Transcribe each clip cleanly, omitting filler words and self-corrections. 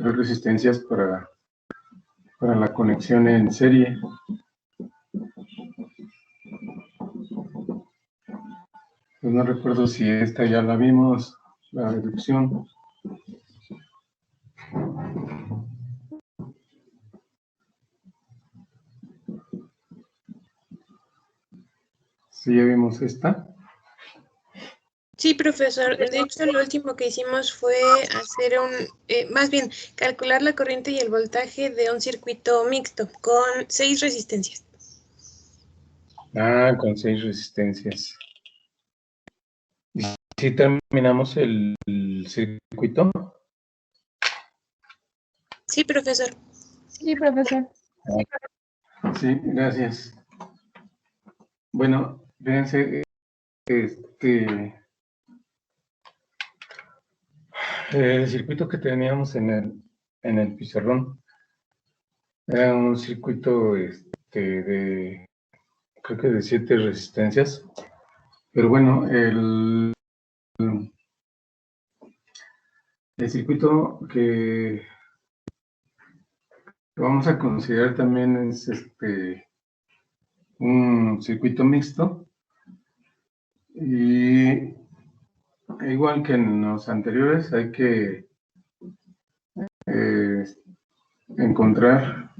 3 resistencias para la conexión en serie. Pues no recuerdo si esta ya la vimos, la deducción. ¿Sí ya vimos esta? Sí, profesor. De hecho, lo último que hicimos fue hacer más bien, calcular la corriente y el voltaje de un circuito mixto con 6 resistencias. Ah, con 6 resistencias. ¿Y si terminamos el circuito? Sí, profesor. Sí, profesor. Sí, gracias. Bueno, fíjense, el circuito que teníamos en el pizarrón era un circuito de, creo que de 7 resistencias. Pero bueno, el circuito que vamos a considerar también es un circuito mixto. Y igual que en los anteriores, hay que encontrar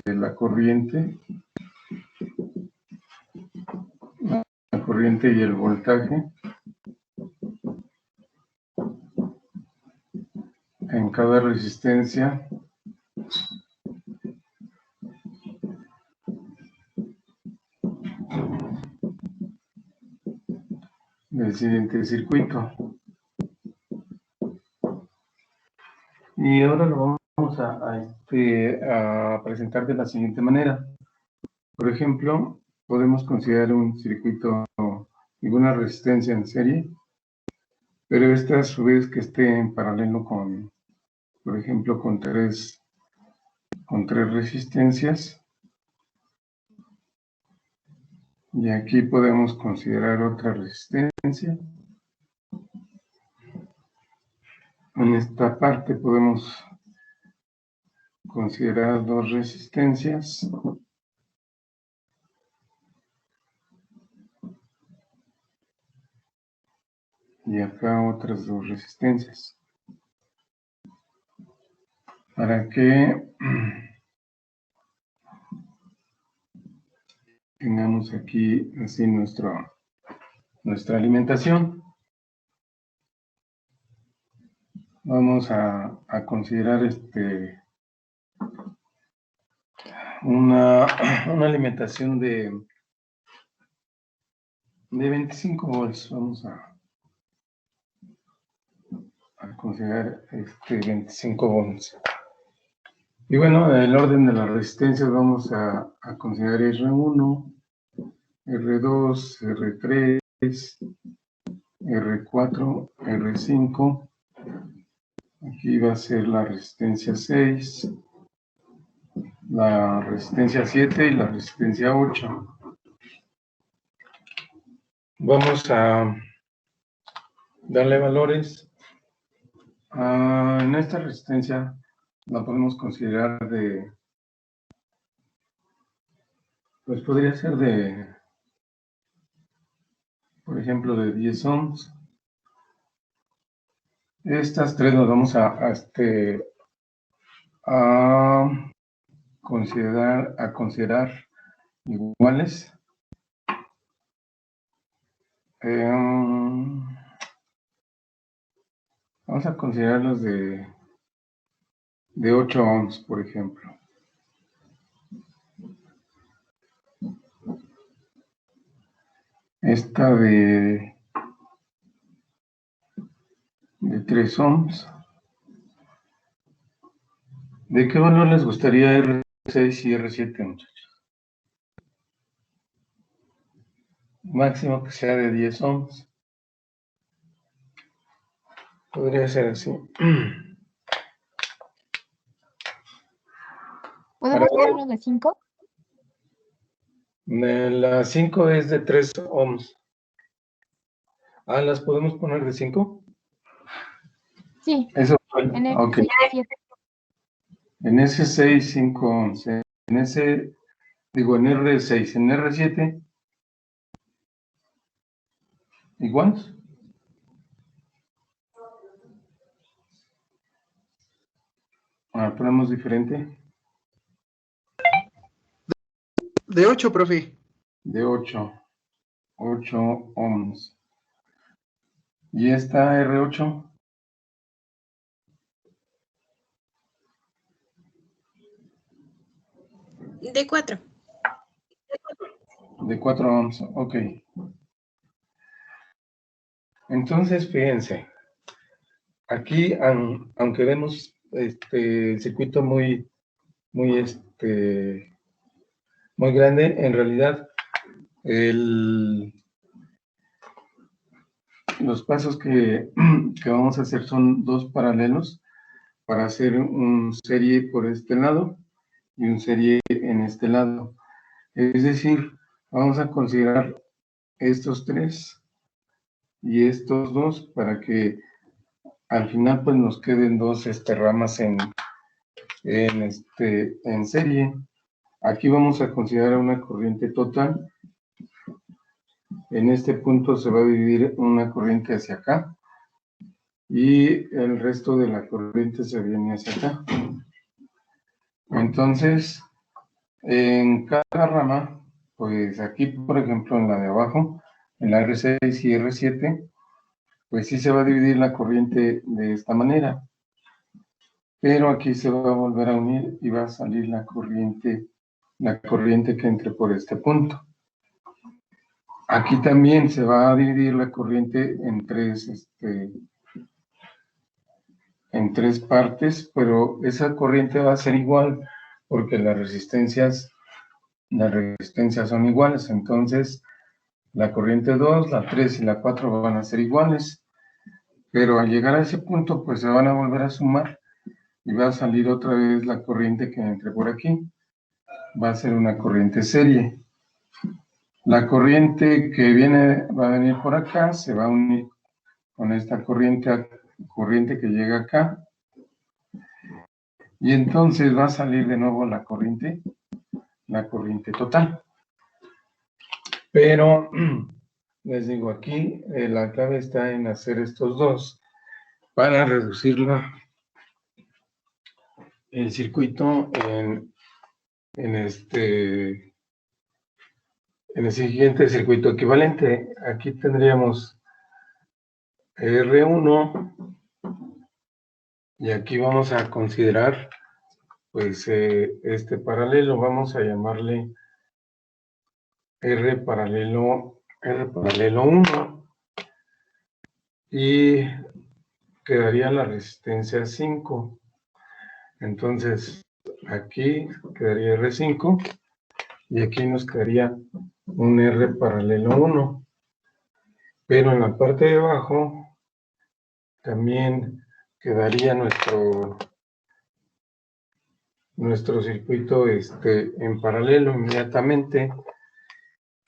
la corriente y el voltaje en cada resistencia del siguiente circuito. Y ahora lo vamos a presentar de la siguiente manera. Por ejemplo, podemos considerar un circuito y una resistencia en serie, pero esta a su vez que esté en paralelo con, por ejemplo, con tres resistencias. Y aquí podemos considerar otra resistencia. En esta parte podemos considerar 2 resistencias. Y acá otras 2 resistencias. Para que tengamos aquí así nuestra alimentación. Vamos a considerar una alimentación de 25 volts. Vamos a considerar 25 volts. Y bueno, en el orden de las resistencias vamos a considerar R1, R2, R3, R4, R5. Aquí va a ser la resistencia 6, la resistencia 7 y la resistencia 8. Vamos a darle valores. En esta resistencia la podemos considerar pues podría ser por ejemplo, de 10 ohms. Estas 3 nos vamos a considerar iguales. Vamos a considerarlos de 8 ohms, por ejemplo. Esta de 3 ohms. ¿De qué valor les gustaría R6 y R7, muchachos? Máximo que sea de 10 ohms. Podría ser así. ¿Podemos hacer uno de 5? La 5 es de 3 ohms. ¿Las podemos poner de 5? Sí, Eso, en el ok. 6 y 7. En ese 6, 5, 11. En ese, digo, en R6, en R7, igual. Ponemos diferente. De 8, profe. De 8. 8 ohms. ¿Y esta R8? De 4. De 4 ohms, ok. Entonces, fíjense, aquí, aunque vemos el circuito muy grande, en realidad los pasos que vamos a hacer son 2 paralelos para hacer un serie por este lado y un serie en este lado. Es decir, vamos a considerar estos 3 y estos 2 para que al final pues nos queden 2 ramas en serie. Aquí vamos a considerar una corriente total. En este punto se va a dividir una corriente hacia acá y el resto de la corriente se viene hacia acá. Entonces, en cada rama, pues aquí, por ejemplo, en la de abajo, en la R6 y R7, pues sí se va a dividir la corriente de esta manera. Pero aquí se va a volver a unir y va a salir la corriente que entre por este punto. Aquí también se va a dividir la corriente en tres partes, pero esa corriente va a ser igual porque las resistencias son iguales. Entonces, la corriente 2, la 3 y la 4 van a ser iguales, pero al llegar a ese punto, pues se van a volver a sumar y va a salir otra vez la corriente que entre por aquí. Va a ser una corriente serie. La corriente que va a venir por acá, se va a unir con esta corriente que llega acá. Y entonces va a salir de nuevo la corriente total. Pero, les digo, aquí la clave está en hacer estos dos para reducir el circuito en el siguiente circuito equivalente. Aquí tendríamos R1 y aquí vamos a considerar pues este paralelo, vamos a llamarle R paralelo 1 y quedaría la resistencia 5. Entonces aquí quedaría R5 y aquí nos quedaría un R paralelo 1. Pero en la parte de abajo también quedaría nuestro circuito en paralelo inmediatamente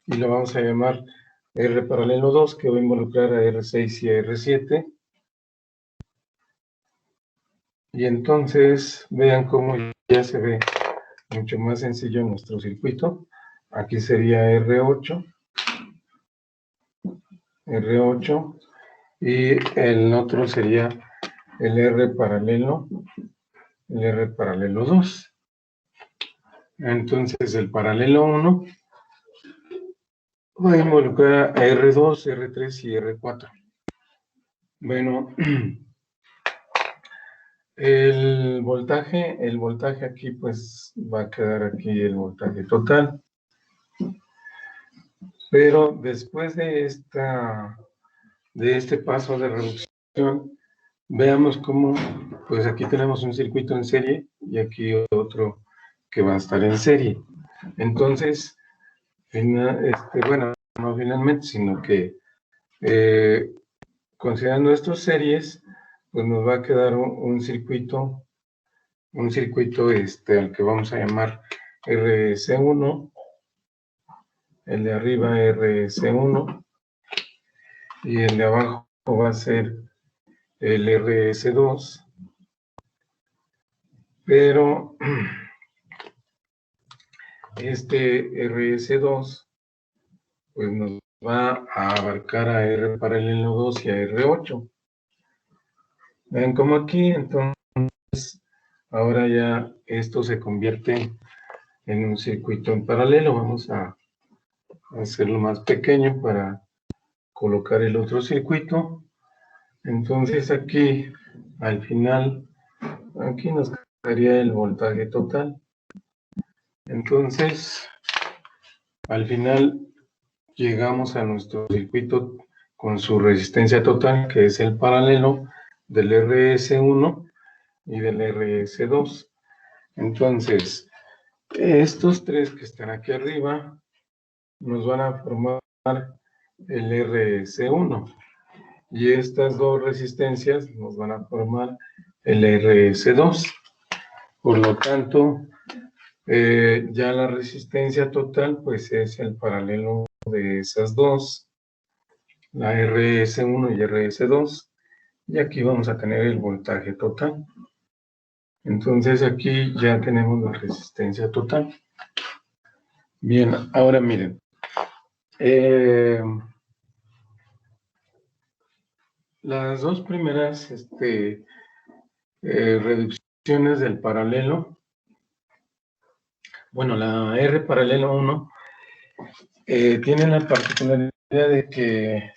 y lo vamos a llamar R paralelo 2, que va a involucrar a R6 y a R7. Y entonces vean cómo ya se ve mucho más sencillo nuestro circuito. Aquí sería R8 y el otro sería el R paralelo 2. Entonces el paralelo 1 va a involucrar a R2, R3 y R4. Bueno, el voltaje aquí pues va a quedar aquí el voltaje total. Pero después de este paso de reducción, veamos cómo, pues aquí tenemos un circuito en serie y aquí otro que va a estar en serie. Entonces, bueno, no finalmente, sino que considerando estas series, pues nos va a quedar un circuito al que vamos a llamar RC1, el de arriba RC1, y el de abajo va a ser el RS2, pero este RS2 pues nos va a abarcar a R paralelo 2 y a R8. Vean como aquí, entonces, ahora ya esto se convierte en un circuito en paralelo. Vamos a hacerlo más pequeño para colocar el otro circuito. Entonces aquí, al final, aquí nos daría el voltaje total. Entonces, al final, llegamos a nuestro circuito con su resistencia total, que es el paralelo del RS1 y del RS2. Entonces, estos tres que están aquí arriba nos van a formar el RS1 y estas dos resistencias nos van a formar el RS2. Por lo tanto, ya la resistencia total pues es el paralelo de esas dos, la RS1 y RS2, y aquí vamos a tener el voltaje total. Entonces aquí ya tenemos la resistencia total. Bien, ahora miren. Las dos primeras reducciones del paralelo, bueno, la R paralelo 1 tiene la particularidad de que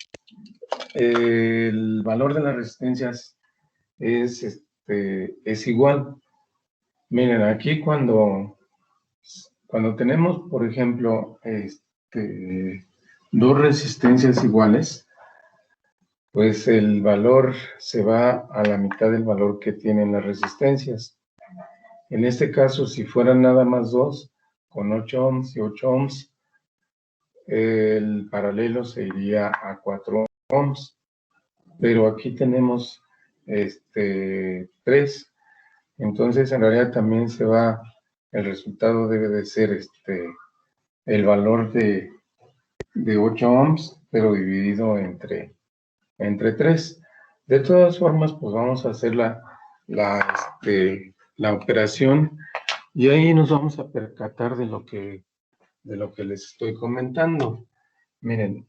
el valor de las resistencias es igual. Miren, aquí cuando tenemos, por ejemplo, dos resistencias iguales, pues el valor se va a la mitad del valor que tienen las resistencias. En este caso, si fueran nada más dos, con 8 ohms y 8 ohms, el paralelo se iría a 4 ohms. Pero aquí tenemos 3. Entonces, en realidad también se va, el resultado debe de ser el valor de 8 ohms, pero dividido entre 3. De todas formas, pues vamos a hacer la operación y ahí nos vamos a percatar de lo que les estoy comentando. Miren,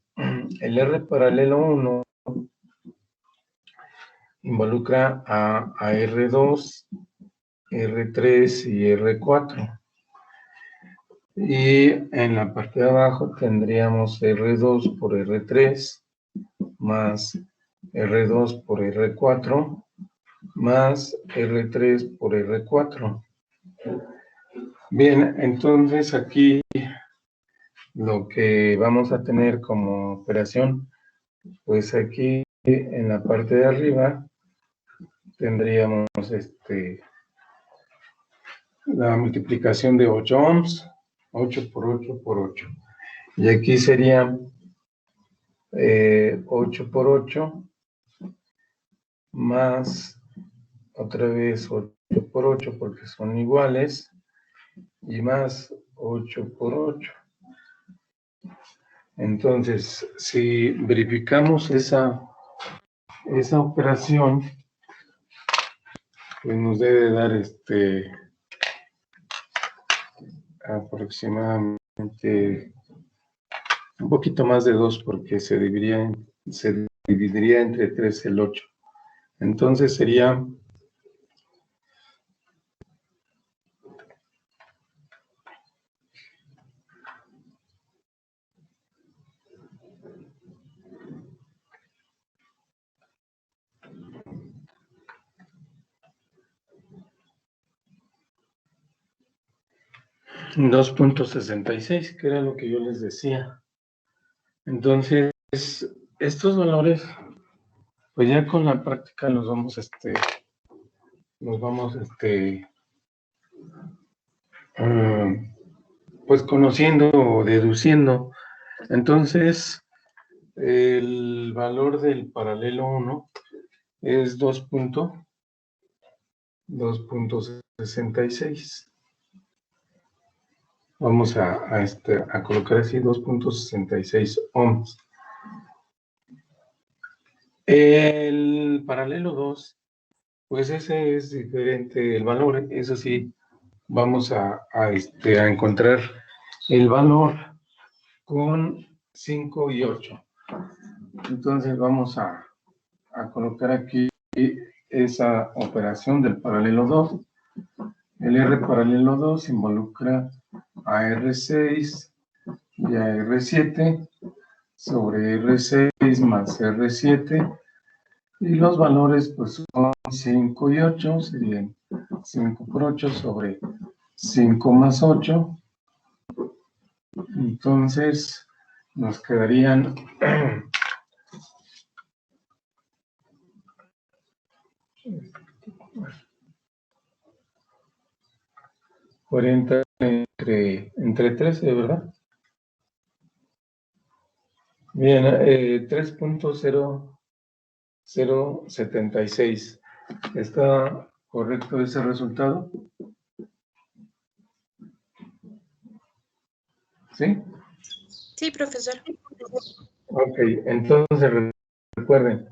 el R paralelo 1 involucra a R2, R3 y R4. Y en la parte de abajo tendríamos R2 por R3 más R2 por R4 más R3 por R4. Bien, entonces aquí lo que vamos a tener como operación, pues aquí en la parte de arriba tendríamos la multiplicación de 8 ohms, 8 por 8 por 8. Y aquí sería 8 por 8 más otra vez 8 por 8 porque son iguales y más 8 por 8. Entonces, si verificamos esa operación, pues nos debe dar aproximadamente un poquito más de 2 porque se dividiría entre 3 el 8. Entonces sería 2.66, que era lo que yo les decía. Entonces, estos valores, pues ya con la práctica los vamos pues conociendo o deduciendo. Entonces, el valor del paralelo 1 es 2.66. Vamos a colocar así 2.66 ohms. El paralelo 2, pues ese es diferente el valor, eso sí, vamos a encontrar el valor con 5 y 8. Entonces vamos a colocar aquí esa operación del paralelo 2. El R paralelo 2 involucra a R6 y a R7 sobre R6 más R7, y los valores pues son 5 y 8, serían 5 por 8 sobre 5 más 8. Entonces nos quedarían 40 entre 13, ¿verdad? Bien, 3.0076. ¿Está correcto ese resultado? ¿Sí? Sí, profesor. Ok, entonces recuerden,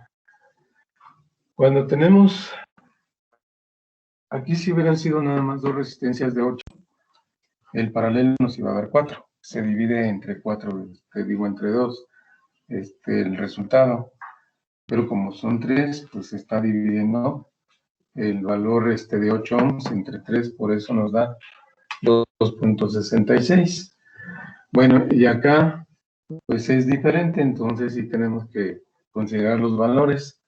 cuando tenemos, aquí si hubieran sido nada más dos resistencias de 8, el paralelo nos iba a dar 4. Se divide entre 4, te digo entre 2, el resultado. Pero como son 3, pues se está dividiendo el valor de 8 ohms entre 3, por eso nos da 2.66. Bueno, y acá pues es diferente, entonces sí tenemos que considerar los valores.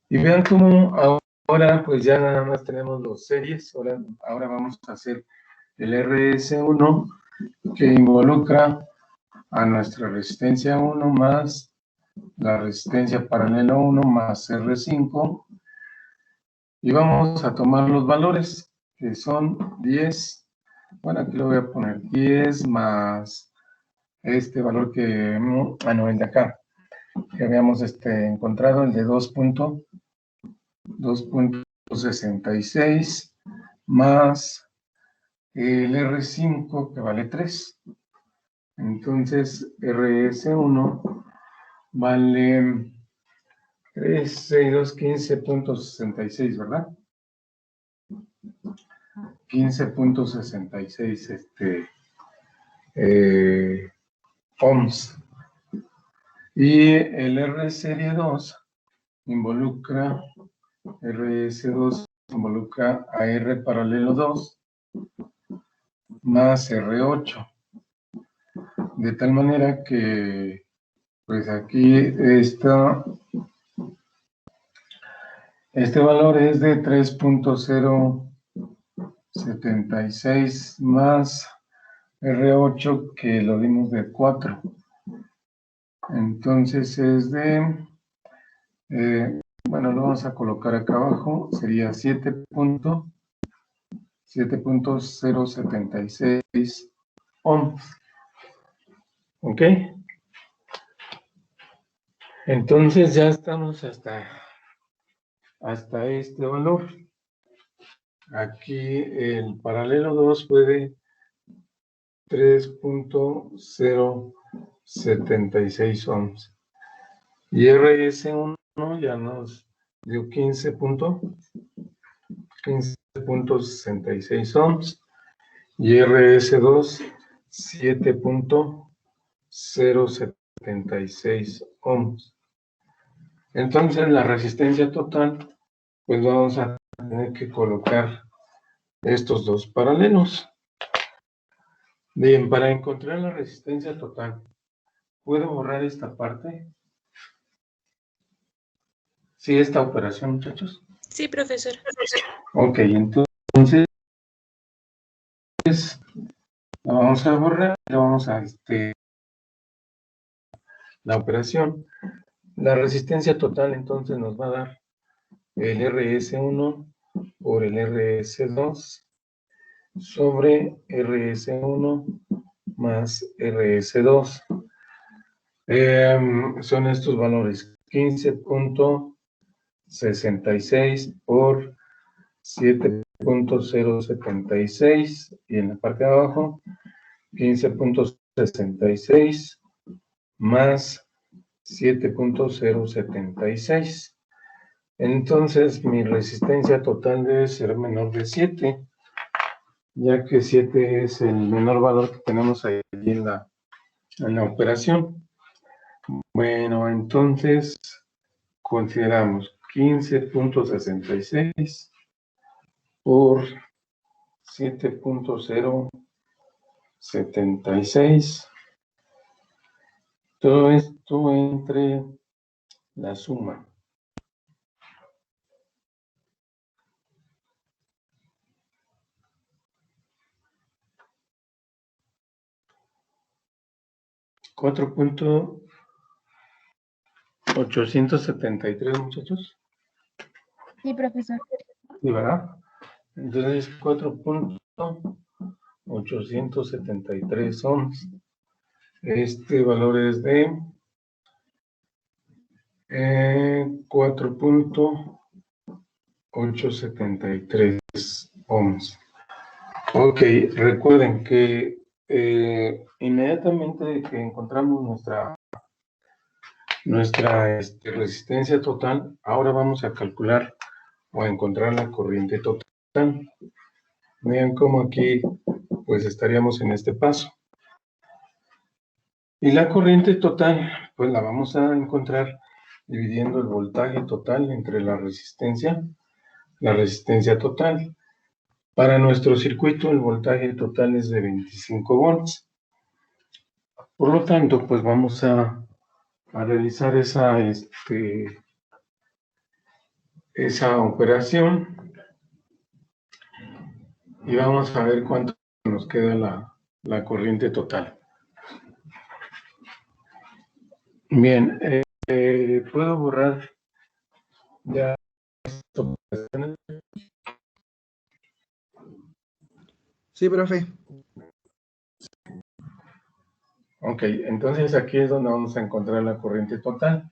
Y vean cómo ahora pues ya nada más tenemos los series. Ahora vamos a hacer el RS1, que involucra a nuestra resistencia 1 más la resistencia paralelo 1 más R5, y vamos a tomar los valores, que son 10, bueno, aquí lo voy a poner 10 más este valor que, no, el de acá, que habíamos encontrado, el de 2.66 más el R5, que vale 3. Entonces, RS1 vale 3, 6, 2, 15.66, ¿verdad? 15.66 ohms. Y el R serie 2 involucra, RS2 involucra a R paralelo 2 más R8. De tal manera que, pues aquí está, este valor es de 3.076 más R8, que lo dimos de 4. Entonces es de, bueno, lo vamos a colocar acá abajo, sería 7.076 ohms. ¿Ok? Entonces ya estamos hasta este valor. Aquí el paralelo 2 fue de 3.076 ohms. Y RS1 ya nos dio 15.66 ohms. Y RS2, 7.076 ohms. Entonces la resistencia total, pues vamos a tener que colocar estos dos paralelos. Bien, para encontrar la resistencia total, ¿puedo borrar esta parte? ¿Sí, esta operación, muchachos? Sí, profesor. Ok, entonces la vamos a borrar, le vamos a la operación. La resistencia total entonces nos va a dar el RS1 por el RS2 sobre RS1 más RS2. Son estos valores: 15.66 por 7.076, y en la parte de abajo 15.66 más 7.076. Entonces, mi resistencia total debe ser menor de 7, ya que 7 es el menor valor que tenemos ahí en la operación. Bueno, entonces, consideramos 15.66 por 7.076. Todo esto entre la suma. $4.873, muchachos. Sí, profesor. ¿Sí, verdad? Entonces, 4.873 ohms. Este valor es de 4.873 ohms. Ok, recuerden que inmediatamente que encontramos nuestra resistencia total, ahora vamos a calcular o a encontrar la corriente total. Vean cómo aquí pues estaríamos en este paso. Y la corriente total, pues la vamos a encontrar dividiendo el voltaje total entre la resistencia total. Para nuestro circuito el voltaje total es de 25 volts. Por lo tanto, pues vamos a realizar esa operación y vamos a ver cuánto nos queda la corriente total. Bien, ¿puedo borrar ya esto? Sí, profe. Ok, entonces aquí es donde vamos a encontrar la corriente total.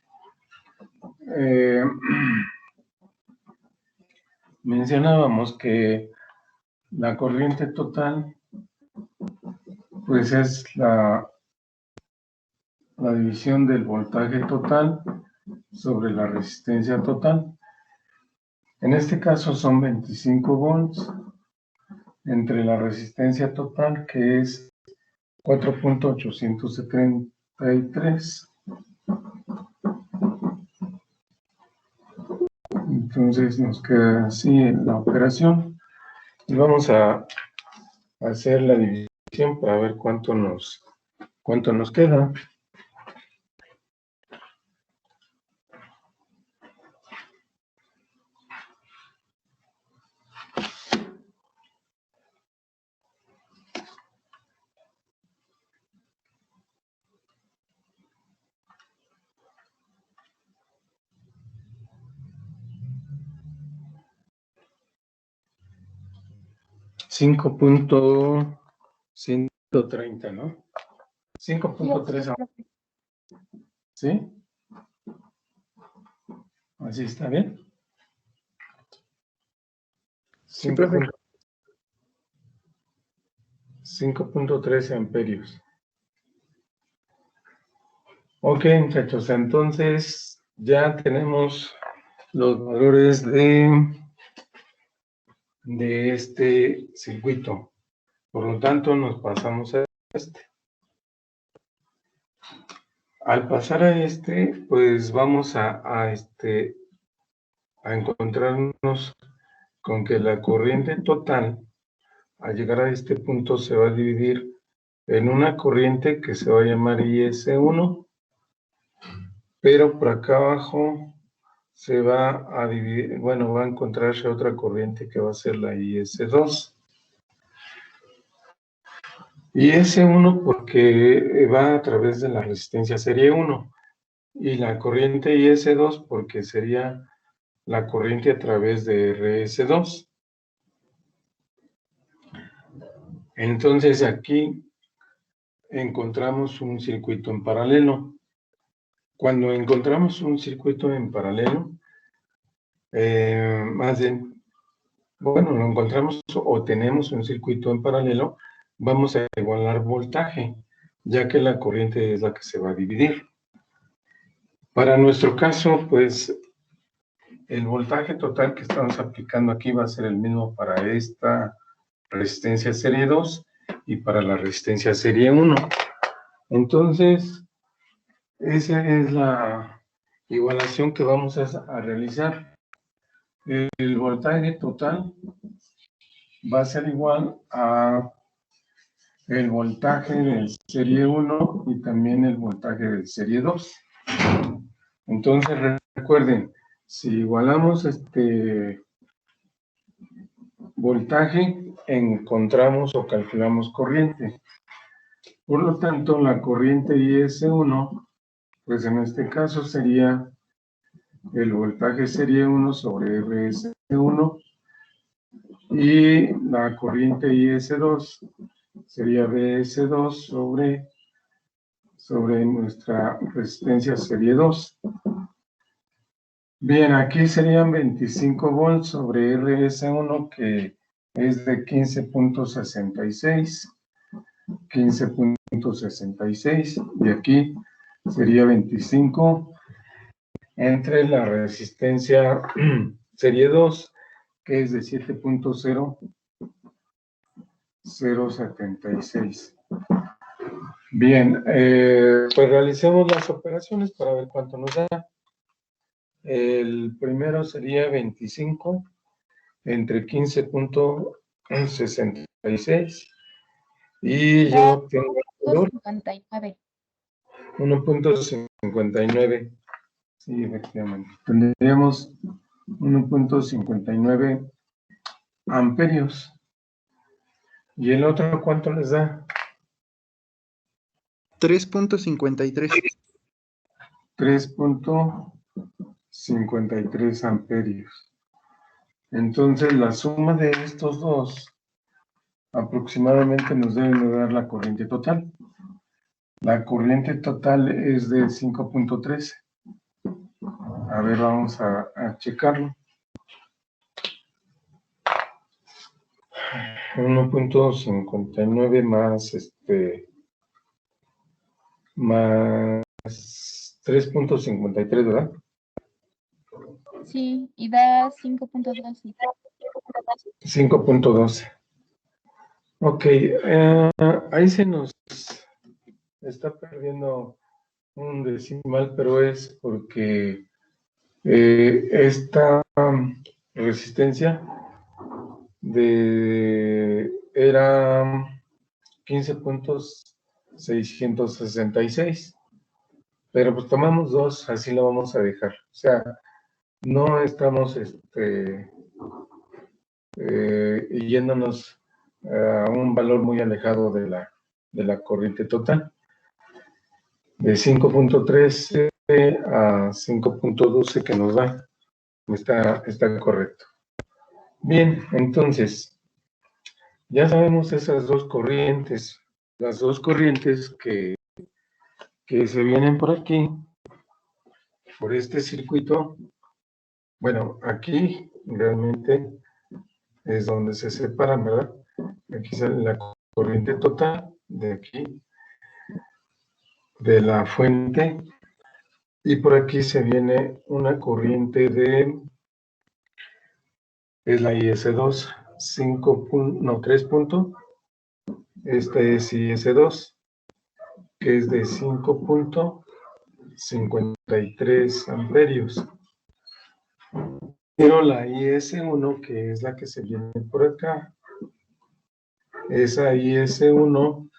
Mencionábamos que la corriente total pues es la división del voltaje total sobre la resistencia total. En este caso son 25 volts entre la resistencia total, que es 4.873. Entonces nos queda así la operación. Y vamos a hacer la división para ver cuánto nos queda. $5.130, ¿no? 5.3. ¿Sí? ¿Así está bien? Sí, profe. 5.13 amperios. Ok, muchachos, entonces ya tenemos los valores de este circuito. Por lo tanto, nos pasamos a este. Al pasar a este, pues vamos a encontrarnos con que la corriente total, al llegar a este punto, se va a dividir en una corriente que se va a llamar IS1, pero por acá abajo se va a dividir, bueno, va a encontrarse otra corriente que va a ser la IS2. IS1 porque va a través de la resistencia serie 1, y la corriente IS2 porque sería la corriente a través de RS2. Entonces aquí encontramos un circuito en paralelo. Cuando encontramos un circuito en paralelo, más bien, bueno, lo encontramos o tenemos un circuito en paralelo, vamos a igualar voltaje, ya que la corriente es la que se va a dividir. Para nuestro caso, pues, el voltaje total que estamos aplicando aquí va a ser el mismo para esta resistencia serie 2 y para la resistencia serie 1. Entonces, esa es la igualación que vamos a realizar. El voltaje total va a ser igual a el voltaje del serie 1 y también el voltaje del serie 2. Entonces, recuerden, si igualamos este voltaje, encontramos o calculamos corriente. Por lo tanto, la corriente IS1, pues en este caso sería el voltaje serie 1 sobre RS1 y la corriente IS2 sería BS2 sobre nuestra resistencia serie 2. Bien, aquí serían 25 volts sobre RS1, que es de 15.66, 15.66, y aquí sería 25 entre la resistencia serie 2, que es de 7.0076. Bien, pues realicemos las operaciones para ver cuánto nos da. El primero sería 25 entre 15.66 y yo tengo el valor 1.59. Sí, efectivamente. Tendríamos 1.59 amperios. ¿Y el otro cuánto les da? 3.53. 3.53 amperios. Entonces, la suma de estos dos aproximadamente nos deben de dar la corriente total. La corriente total es de 5.13. A ver, vamos a checarlo. 1.59 más 3.53, ¿verdad? Sí, y da 5.12. 5.12. Ok, ahí se nos está perdiendo un decimal, pero es porque esta resistencia era 15.666, pero pues tomamos dos, así lo vamos a dejar. O sea, no estamos yéndonos a un valor muy alejado de la corriente total. De 5.13 a 5.12 que nos da, está correcto. Bien, entonces, ya sabemos esas dos corrientes, las dos corrientes que se vienen por aquí, por este circuito. Bueno, aquí realmente es donde se separan, ¿verdad? Aquí sale la corriente total de aquí, de la fuente, y por aquí se viene una corriente es la IS2, 3 puntos, esta es IS2, que es de 5.53 amperios. Pero la IS1, que es la que se viene por acá, esa IS1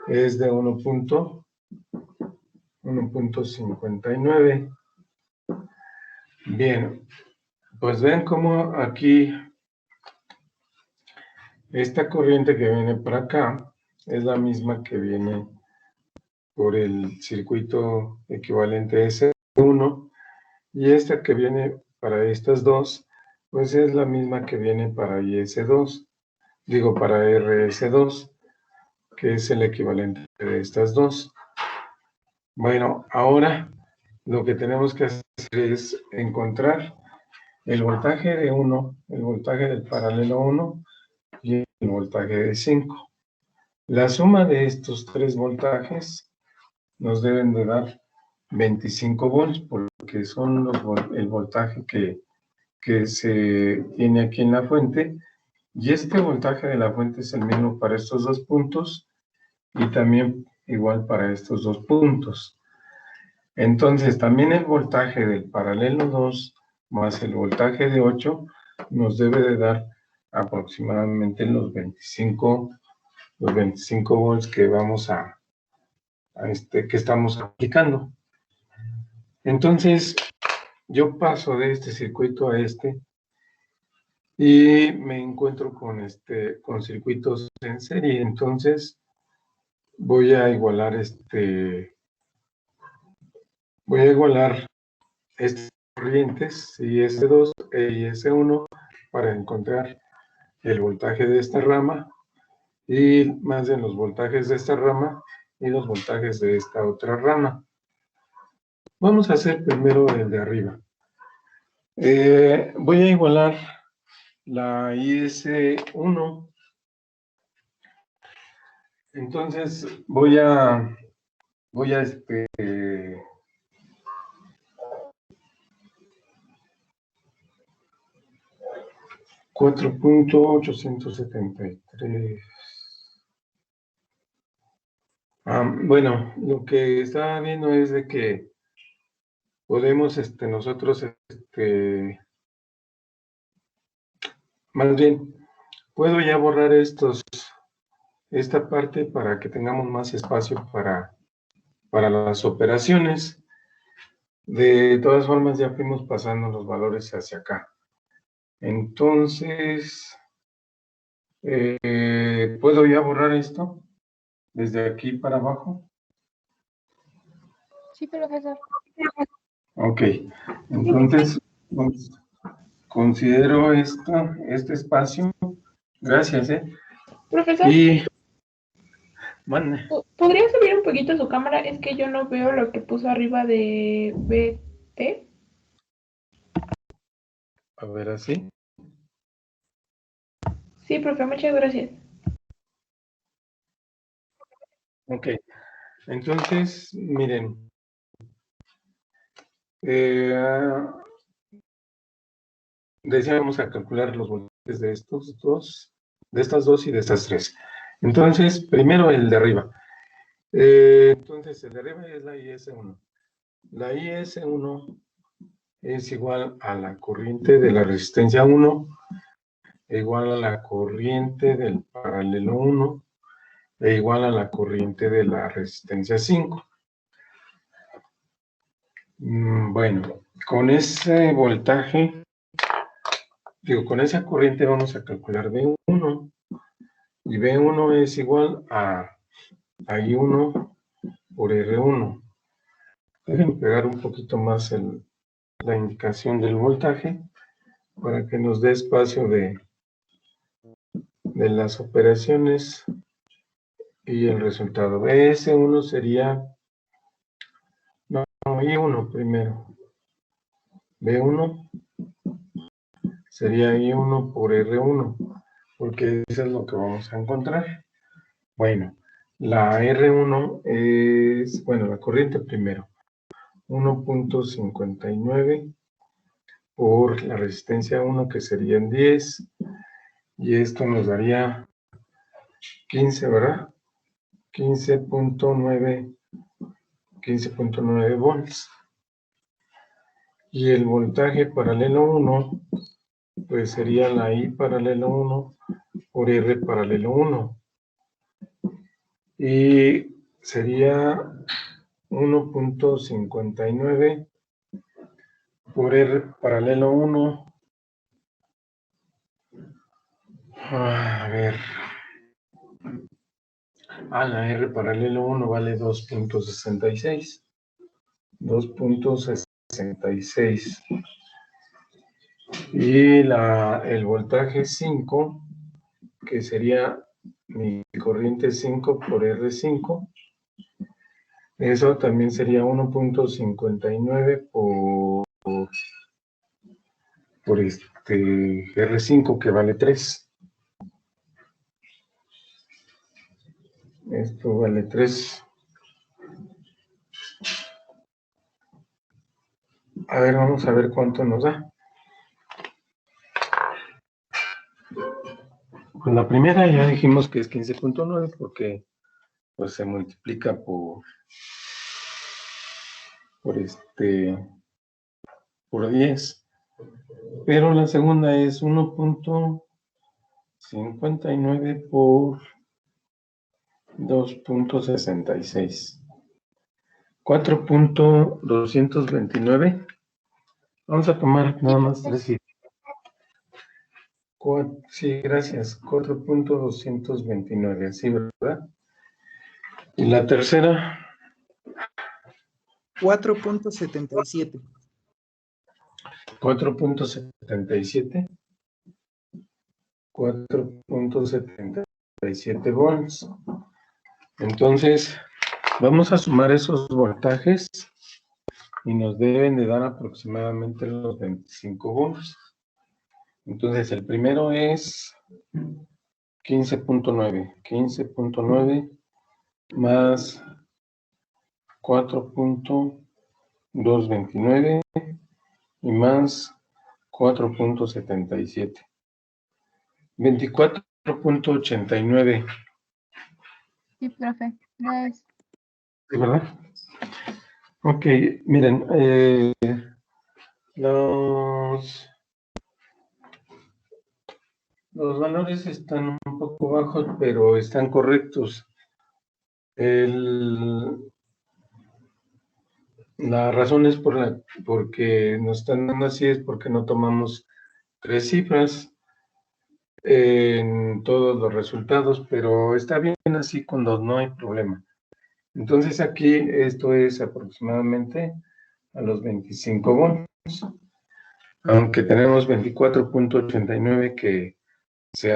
es de 1.59. Bien, pues ven cómo aquí esta corriente que viene por acá es la misma que viene por el circuito equivalente S1, y esta que viene para estas dos, pues es la misma que viene para IS2, digo para RS2, que es el equivalente de estas dos. Bueno, ahora lo que tenemos que hacer es encontrar el voltaje de 1, el voltaje del paralelo 1 y el voltaje de 5. La suma de estos tres voltajes nos deben de dar 25 volts, porque son el voltaje que se tiene aquí en la fuente, y este voltaje de la fuente es el mismo para estos dos puntos, y también igual para estos dos puntos. Entonces, también el voltaje del paralelo 2 más el voltaje de 8 nos debe de dar aproximadamente los 25 volts que vamos que estamos aplicando. Entonces, yo paso de este circuito a este y me encuentro con circuitos en serie. Entonces, voy a igualar estas corrientes, IS2 e IS1, para encontrar el voltaje de esta rama y más bien los voltajes de esta rama y los voltajes de esta otra rama. Vamos a hacer primero el de arriba. Voy a igualar la IS1. Entonces voy a 4.873. Bueno, lo que estaba viendo es de que podemos nosotros, más bien, puedo ya borrar esta parte para que tengamos más espacio para las operaciones. De todas formas, ya fuimos pasando los valores hacia acá. Entonces, ¿puedo ya borrar esto desde aquí para abajo? Sí, profesor. Ok, entonces considero este espacio. Gracias, Profesor, Y, mande. ¿podría subir un poquito su cámara? Es que yo no veo lo que puso arriba de BT. A ver, así. Sí, profe, muchas gracias. Ok, entonces, miren. Decíamos a calcular los voltajes de estas dos y de estas tres. Entonces, primero el de arriba. Entonces, el de arriba es la IS1. La IS1 es igual a la corriente de la resistencia 1, igual a la corriente del paralelo 1, e igual a la corriente de la resistencia 5. Bueno, con ese voltaje, con esa corriente vamos a calcular V1, y V1 es igual a I1 por R1. Déjenme pegar un poquito más la indicación del voltaje para que nos dé espacio de las operaciones y el resultado. S1 sería, no, I1 primero. B1 sería I1 por R1, porque eso es lo que vamos a encontrar. Bueno, la R1 es, bueno, la corriente primero, 1.59 por la resistencia 1, que serían 10, y esto nos daría 15, ¿verdad? 15.9 volts. Y el voltaje paralelo 1, pues sería la I paralelo 1 por R paralelo 1. Y sería 1.59 por R paralelo 1. A ver. La R paralelo 1 vale 2.66. 2.66. Y el voltaje 5, que sería mi corriente 5 por R5, eso también sería 1.59 por R5, que vale 3. Esto vale 3. A ver, vamos a ver cuánto nos da. Pues la primera ya dijimos que es 15.9 porque pues se multiplica por 10. Pero la segunda es 1.59 por 2.66. 4.229. Vamos a tomar nada más 3 cifras. Sí, gracias. 4.229, sí, ¿verdad? Y la tercera, 4.77. 4.77. 4.77 volts. Entonces, vamos a sumar esos voltajes y nos deben de dar aproximadamente los 25 volts. Entonces, el primero es 15.9. 15.9 más 4.229 y más 4.77. 24.89. Sí, profe. Gracias. ¿De verdad? Ok, miren, los valores están un poco bajos, pero están correctos. La razón es porque nos están dando así, es porque no tomamos 3 cifras en todos los resultados, pero está bien así con 2, no hay problema. Entonces aquí esto es aproximadamente a los 25 volts, aunque tenemos 24.89 que se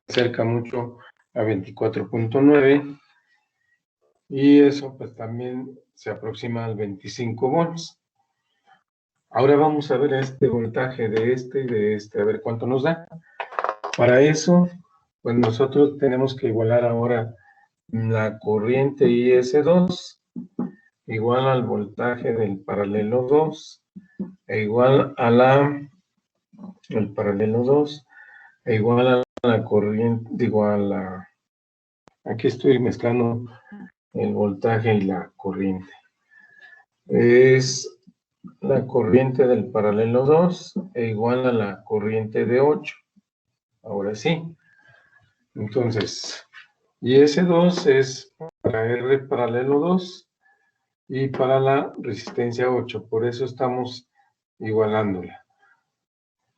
acerca mucho a 24.9 y eso pues también se aproxima al 25 volts. Ahora vamos a ver este voltaje de este y de este, a ver cuánto nos da. Para eso, pues nosotros tenemos que igualar ahora la corriente IS2 igual al voltaje del paralelo 2 e igual a el paralelo 2 e igual a la corriente, digo aquí estoy mezclando el voltaje y la corriente. Es la corriente del paralelo 2 e igual a la corriente de 8. Ahora sí. Entonces, IS2 es para R paralelo 2 y para la resistencia 8. Por eso estamos igualándola.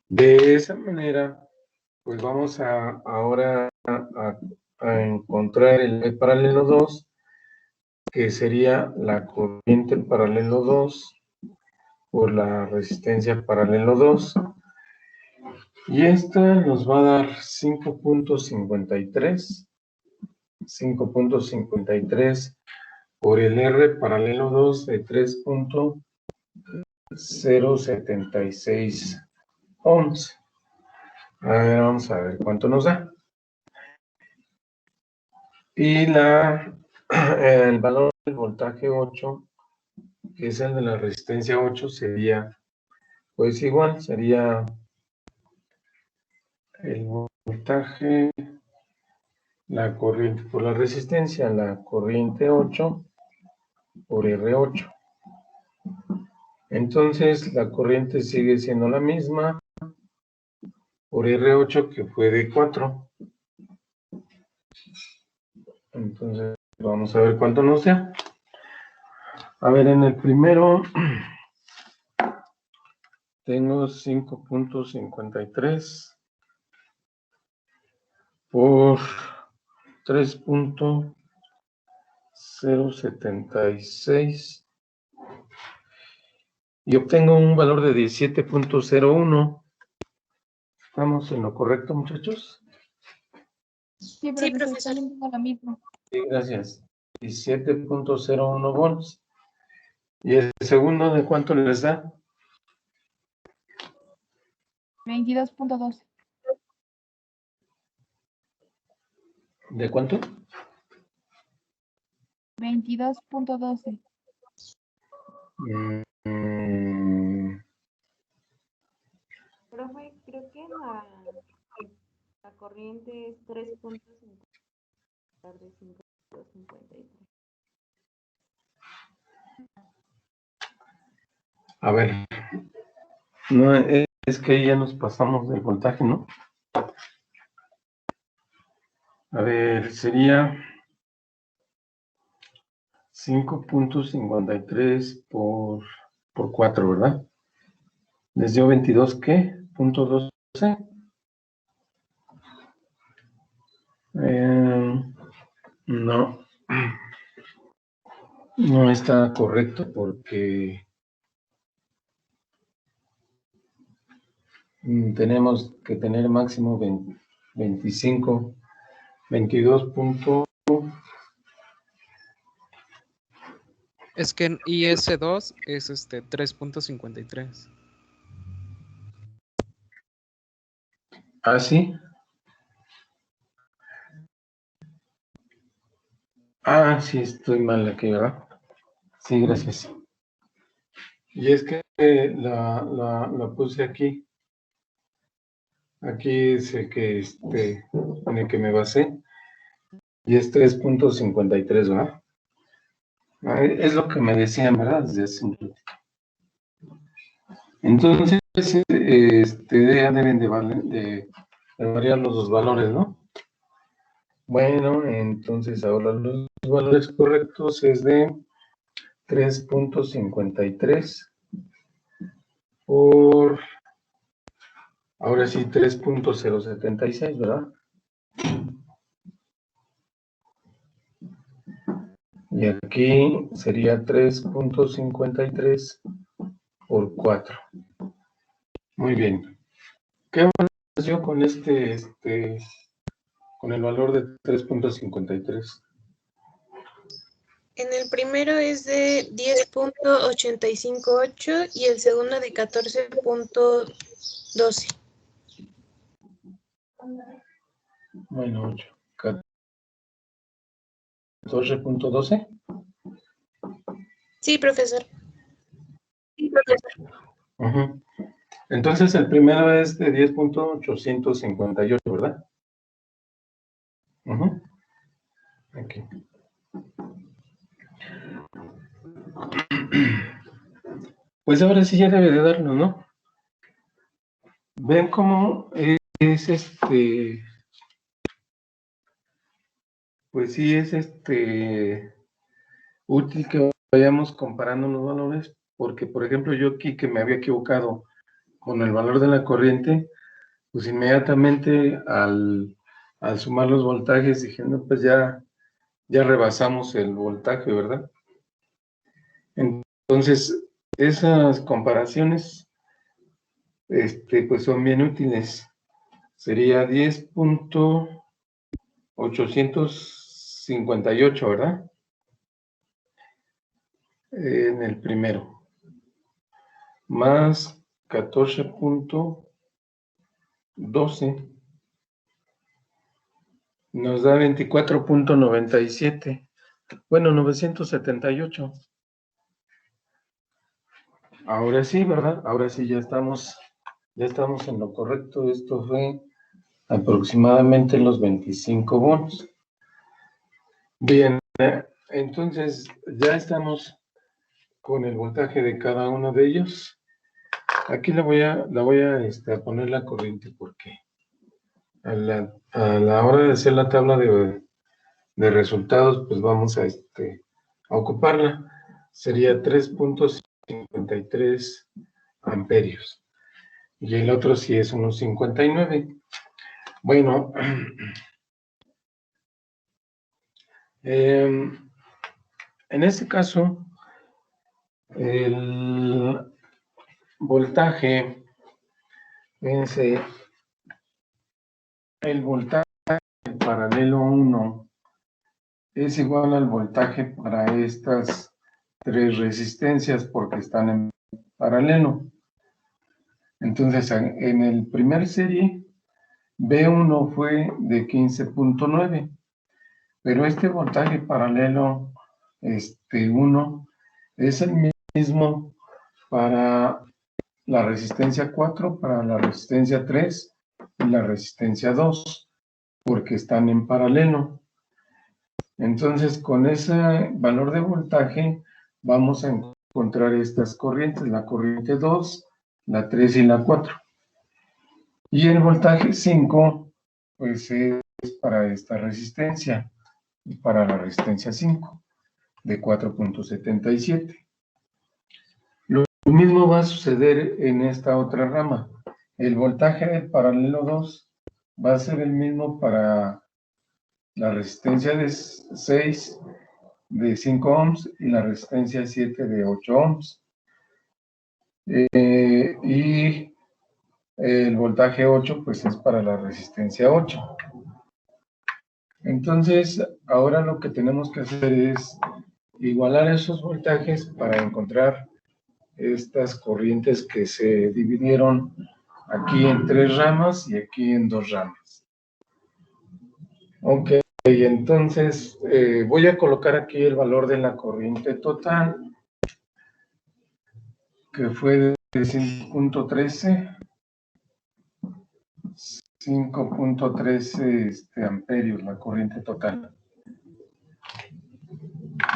De esa manera, pues vamos ahora a encontrar el paralelo 2, que sería la corriente paralelo 2 por la resistencia paralelo 2. Y esta nos va a dar 5.53. 5.53 por el R paralelo 2 de 3.076 ohms. A ver, vamos a ver cuánto nos da. Y el valor del voltaje 8, que es el de la resistencia 8, sería, pues igual, sería el voltaje, la corriente por la resistencia, la corriente 8 por R8. Entonces, la corriente sigue siendo la misma por R8, que fue de 4. Entonces, vamos a ver cuánto nos da. A ver, en el primero tengo 5.53 por 3.076 y obtengo un valor de 17.01. ¿Estamos en lo correcto, muchachos? Sí, Sí, profesor. profesor. También tengo lo mismo. Sí, gracias. 17.01 volts. ¿Y el segundo de cuánto les da? 22.12. ¿De cuánto? 22.12. corriente es 3.50 de 52.53. A ver, no, es que ahí ya nos pasamos del voltaje, ¿no? A ver, sería 5.53 por 4, ¿verdad? Les dio 22, ¿qué? Punto 12. No, no está correcto porque tenemos que tener máximo 25, 22 punto. Es que en IS2 es 3.53. Ah, sí. Ah, sí, estoy mal aquí, ¿verdad? Sí, gracias. Y es que la puse aquí. Aquí dice que en el que me basé. Y es 3.53, ¿verdad? Ah, es lo que me decían, ¿verdad? Desde hace un rato. Entonces, ya deben de variar los dos valores, ¿no? Bueno, entonces ahora los valores correctos es de 3.53 por, ahora sí, 3.076, ¿verdad? Y aquí sería 3.53 por 4. Muy bien. ¿Qué más yo con con el valor de 3.53? En el primero es de 10.858 y el segundo de 14.12. Bueno, 14.12. Sí, profesor. Uh-huh. Entonces el primero es de 10.858, ¿verdad? Uh-huh. Aquí. Pues ahora sí ya debe de darnos, ¿no? Ven cómo es pues sí es útil que vayamos comparando los valores, porque por ejemplo yo aquí que me había equivocado con el valor de la corriente, pues inmediatamente al sumar los voltajes dije, no, pues ya rebasamos el voltaje, ¿verdad? Entonces, esas comparaciones, pues son bien útiles. Sería 10.858, ¿verdad? En el primero. Más 14.12. Nos da 24.97. Bueno, 978. Ahora sí, ¿verdad? Ahora sí ya estamos en lo correcto. Esto fue aproximadamente los 25 volts. Bien, entonces ya estamos con el voltaje de cada uno de ellos. Aquí la voy a poner la corriente porque a la hora de hacer la tabla de resultados, pues vamos a ocuparla. Sería 3.53 amperios. Y el otro sí es unos 59. Bueno, en este caso, el voltaje, fíjense, el voltaje paralelo 1 es igual al voltaje para estas tres resistencias porque están en paralelo. Entonces, en el primer serie, B1 fue de 15.9, pero este voltaje paralelo 1 es el mismo para la resistencia 4, para la resistencia 3 y la resistencia 2. porque están en paralelo. Entonces, con ese valor de voltaje, vamos a encontrar estas corrientes, la corriente 2, la 3 y la 4. Y el voltaje 5, pues es para esta resistencia, para la resistencia 5, de 4.77. Lo mismo va a suceder en esta otra rama. El voltaje del paralelo 2 va a ser el mismo para la resistencia de 6 de 5 ohms y la resistencia 7 de 8 ohms. Y el voltaje 8 pues es para la resistencia 8. Entonces, ahora lo que tenemos que hacer es igualar esos voltajes para encontrar estas corrientes que se dividieron aquí en 3 ramas y aquí en 2 ramas. Ok, entonces voy a colocar aquí el valor de la corriente total, que fue de 5.13 amperios, la corriente total.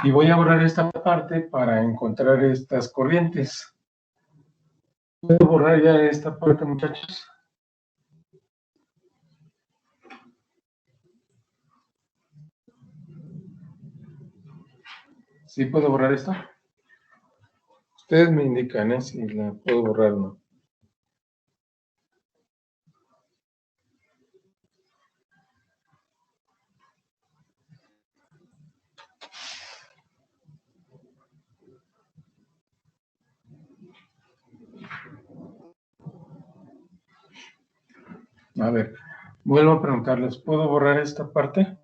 Y voy a borrar esta parte para encontrar estas corrientes. ¿Puedo borrar ya esta parte, muchachos? ¿Sí puedo borrar esto? Ustedes me indican, si la puedo borrar o no. A ver, vuelvo a preguntarles, ¿puedo borrar esta parte?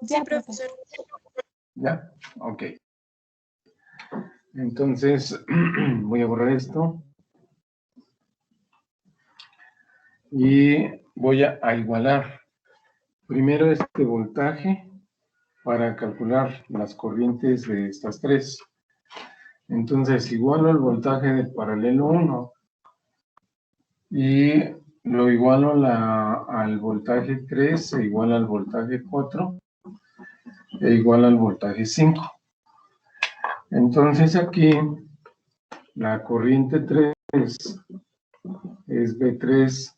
Sí, profesor. ¿Ya? Ok. Entonces, voy a borrar esto. Y voy a igualar primero este voltaje para calcular las corrientes de estas 3. Entonces, igualo el voltaje del paralelo 1 y lo igualo al voltaje 3 e igual al voltaje 4 e igual al voltaje 5. Entonces aquí la corriente 3 es B3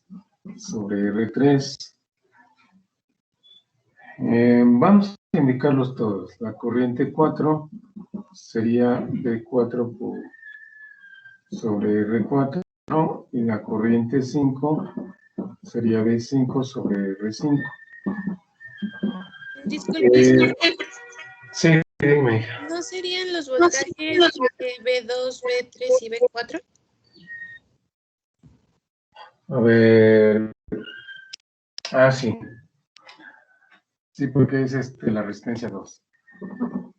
sobre R3. Vamos a indicarlos todos. La corriente 4 sería B4 sobre R4 y la corriente 5 sería B5 sobre R5. Disculpe, Sí, dime. ¿no serían los voltajes de B2, B3 y B4? A ver. Ah, sí. Sí, porque es la resistencia 2.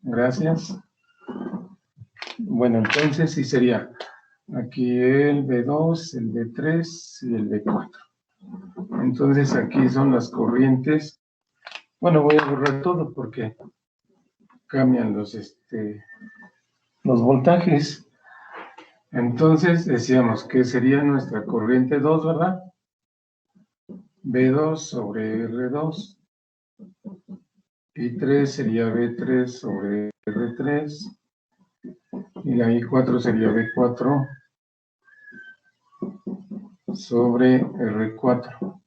Gracias. Bueno, entonces sí sería aquí el B2, el B3 y el B4. Entonces aquí son las corrientes. Bueno, voy a borrar todo porque cambian los voltajes. Entonces decíamos que sería nuestra corriente 2, ¿verdad? B2 sobre R2. Y 3 sería B3 sobre R3. Y la I4 sería B4 sobre R4.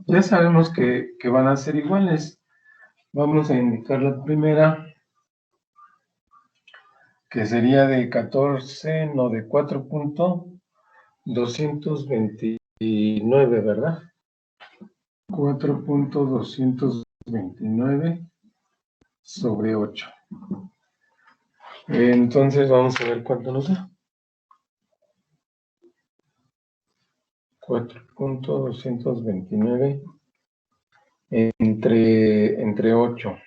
Ya sabemos que van a ser iguales. Vamos a indicar la primera, que sería de 14, no, de 4.229, ¿verdad? 4.229 sobre 8. Entonces vamos a ver cuánto nos da. 4.229 entre 8.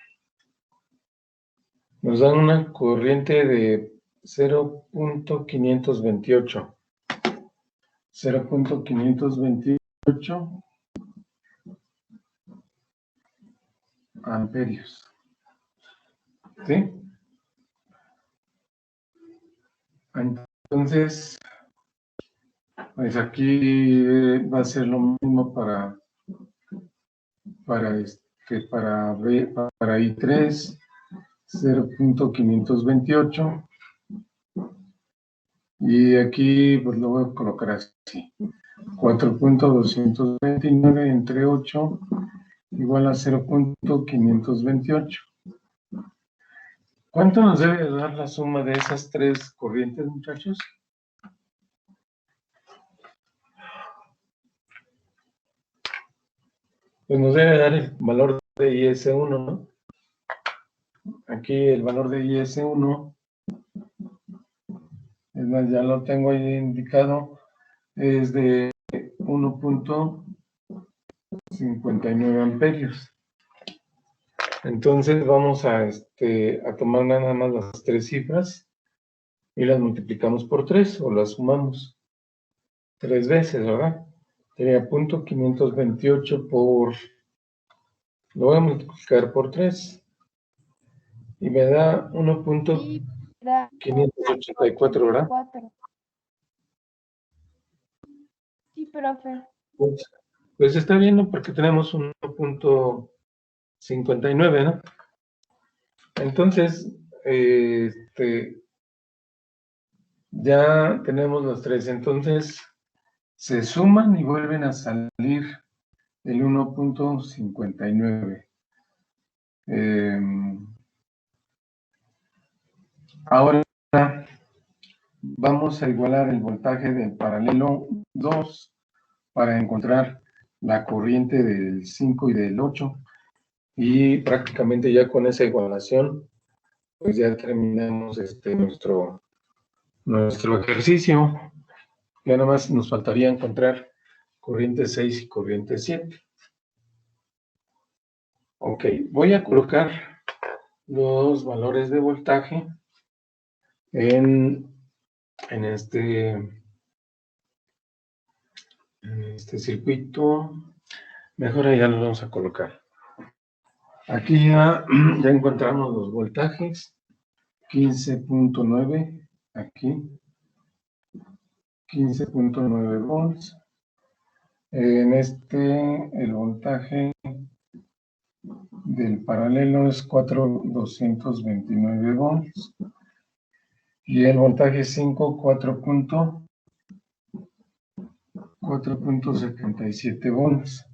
Nos dan una corriente de 0.528. 0.528 amperios. ¿Sí? Entonces, Pues aquí va a ser lo mismo para I3, 0.528. Y aquí pues lo voy a colocar así. 4.229 entre 8 igual a 0.528. ¿Cuánto nos debe dar la suma de esas tres corrientes, muchachos? Pues nos debe dar el valor de IS1, ¿no? Aquí el valor de IS1, es más, ya lo tengo ahí indicado, es de 1.59 amperios. Entonces vamos a tomar nada más las tres cifras y las multiplicamos por 3 o las sumamos 3 veces, ¿verdad? Sería 0.528 por... Lo voy a multiplicar por 3 y me da 1.584, ¿verdad? 4. Sí, profe. Pues está bien, ¿no? Porque tenemos 1.59, ¿no? Entonces, ya tenemos los tres. Entonces, se suman y vuelven a salir el 1.59. Ahora vamos a igualar el voltaje del paralelo 2 para encontrar la corriente del 5 y del 8. Y prácticamente ya con esa igualación, pues ya terminamos nuestro ejercicio. Ya nada más nos faltaría encontrar corriente 6 y corriente 7. Ok, voy a colocar los valores de voltaje en este circuito. Mejor allá los vamos a colocar. Aquí ya encontramos los voltajes. 15.9 aquí. 15.9 volts. En el voltaje del paralelo es 4.229 volts. Y el voltaje 5, 4.77 volts.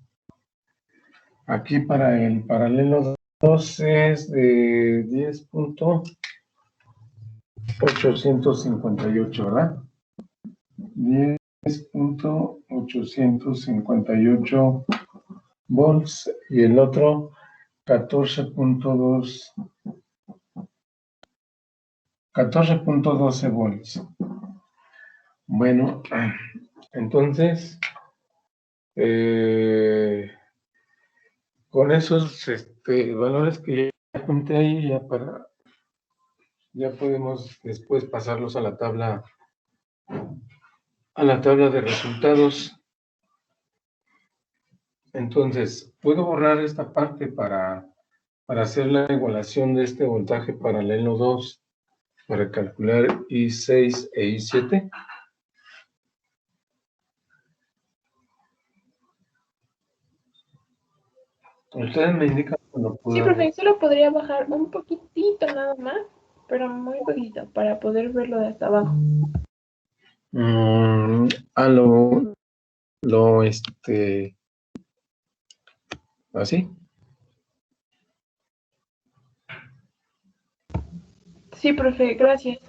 Aquí para el paralelo 2 es de 10.858, ¿verdad? 10.858 volts y el otro 14.12 volts. Bueno, entonces con esos valores que ya apunté ahí, ya podemos después pasarlos a la tabla de resultados. Entonces, puedo borrar esta parte para hacer la igualación de este voltaje paralelo 2 para calcular I6 e I7. Ustedes me indican cuando puedo. Sí, profe, solo podría bajar un poquitito nada más, pero muy poquito, para poder verlo de hasta abajo. ¿Así? Sí, profe, gracias.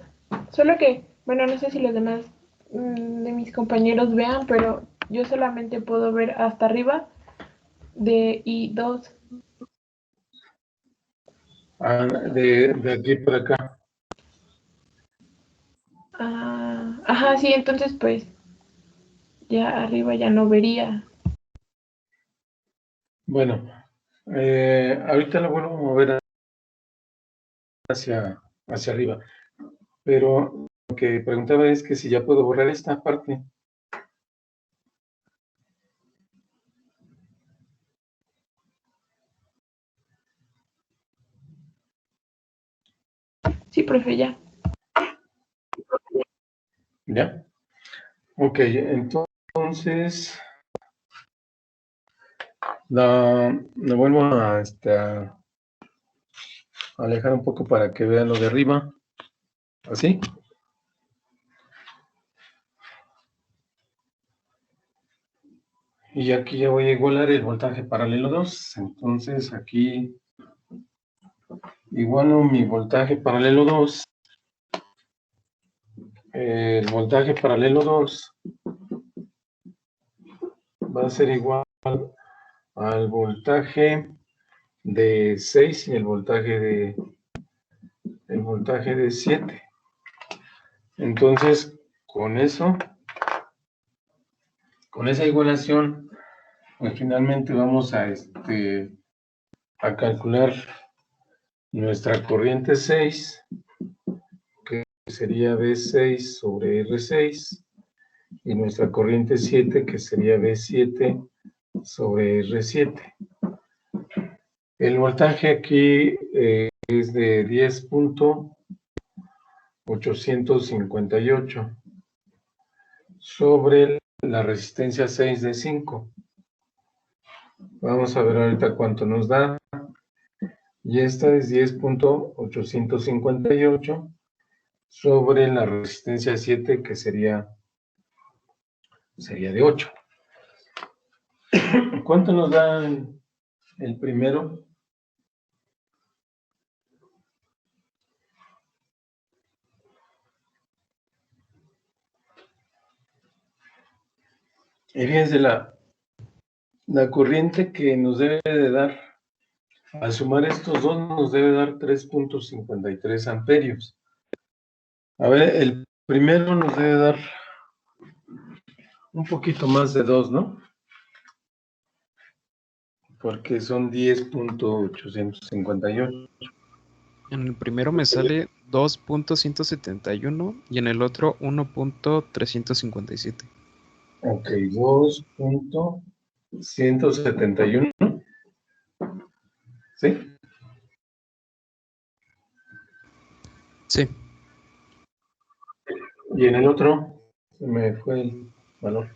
Solo que, bueno, no sé si los demás de mis compañeros vean, pero yo solamente puedo ver hasta arriba de I2. De aquí para acá. Ajá, sí, entonces pues ya arriba ya no vería. Bueno, ahorita lo vuelvo a mover hacia arriba. Pero lo que preguntaba es que si ya puedo borrar esta parte. Sí, profe, ya. ¿Ya? Ok, entonces entonces, la vuelvo a alejar un poco para que vean lo de arriba. ¿Así? Y aquí ya voy a igualar el voltaje paralelo 2. Entonces aquí igualo mi voltaje paralelo 2. El voltaje paralelo 2 va a ser igual al voltaje de 6 y el voltaje de 7. Entonces, con esa igualación, pues finalmente vamos a calcular nuestra corriente 6, que sería V6 sobre R6, y nuestra corriente 7, que sería V7 sobre R7. El voltaje aquí es de 10.858 sobre la resistencia 6 de 5. Vamos a ver ahorita cuánto nos da. Y esta es 10.858 sobre la resistencia 7, que sería de 8. ¿Cuánto nos da el primero? Y fíjense, la corriente que nos debe de dar, al sumar estos dos, nos debe dar 3.53 amperios. A ver, el primero nos debe dar un poquito más de 2, ¿no? Porque son 10.858. En el primero me sale 2.171 y en el otro 1.357. Ok, 2.171. ¿Sí? Sí, Y en el otro, se me fue el valor.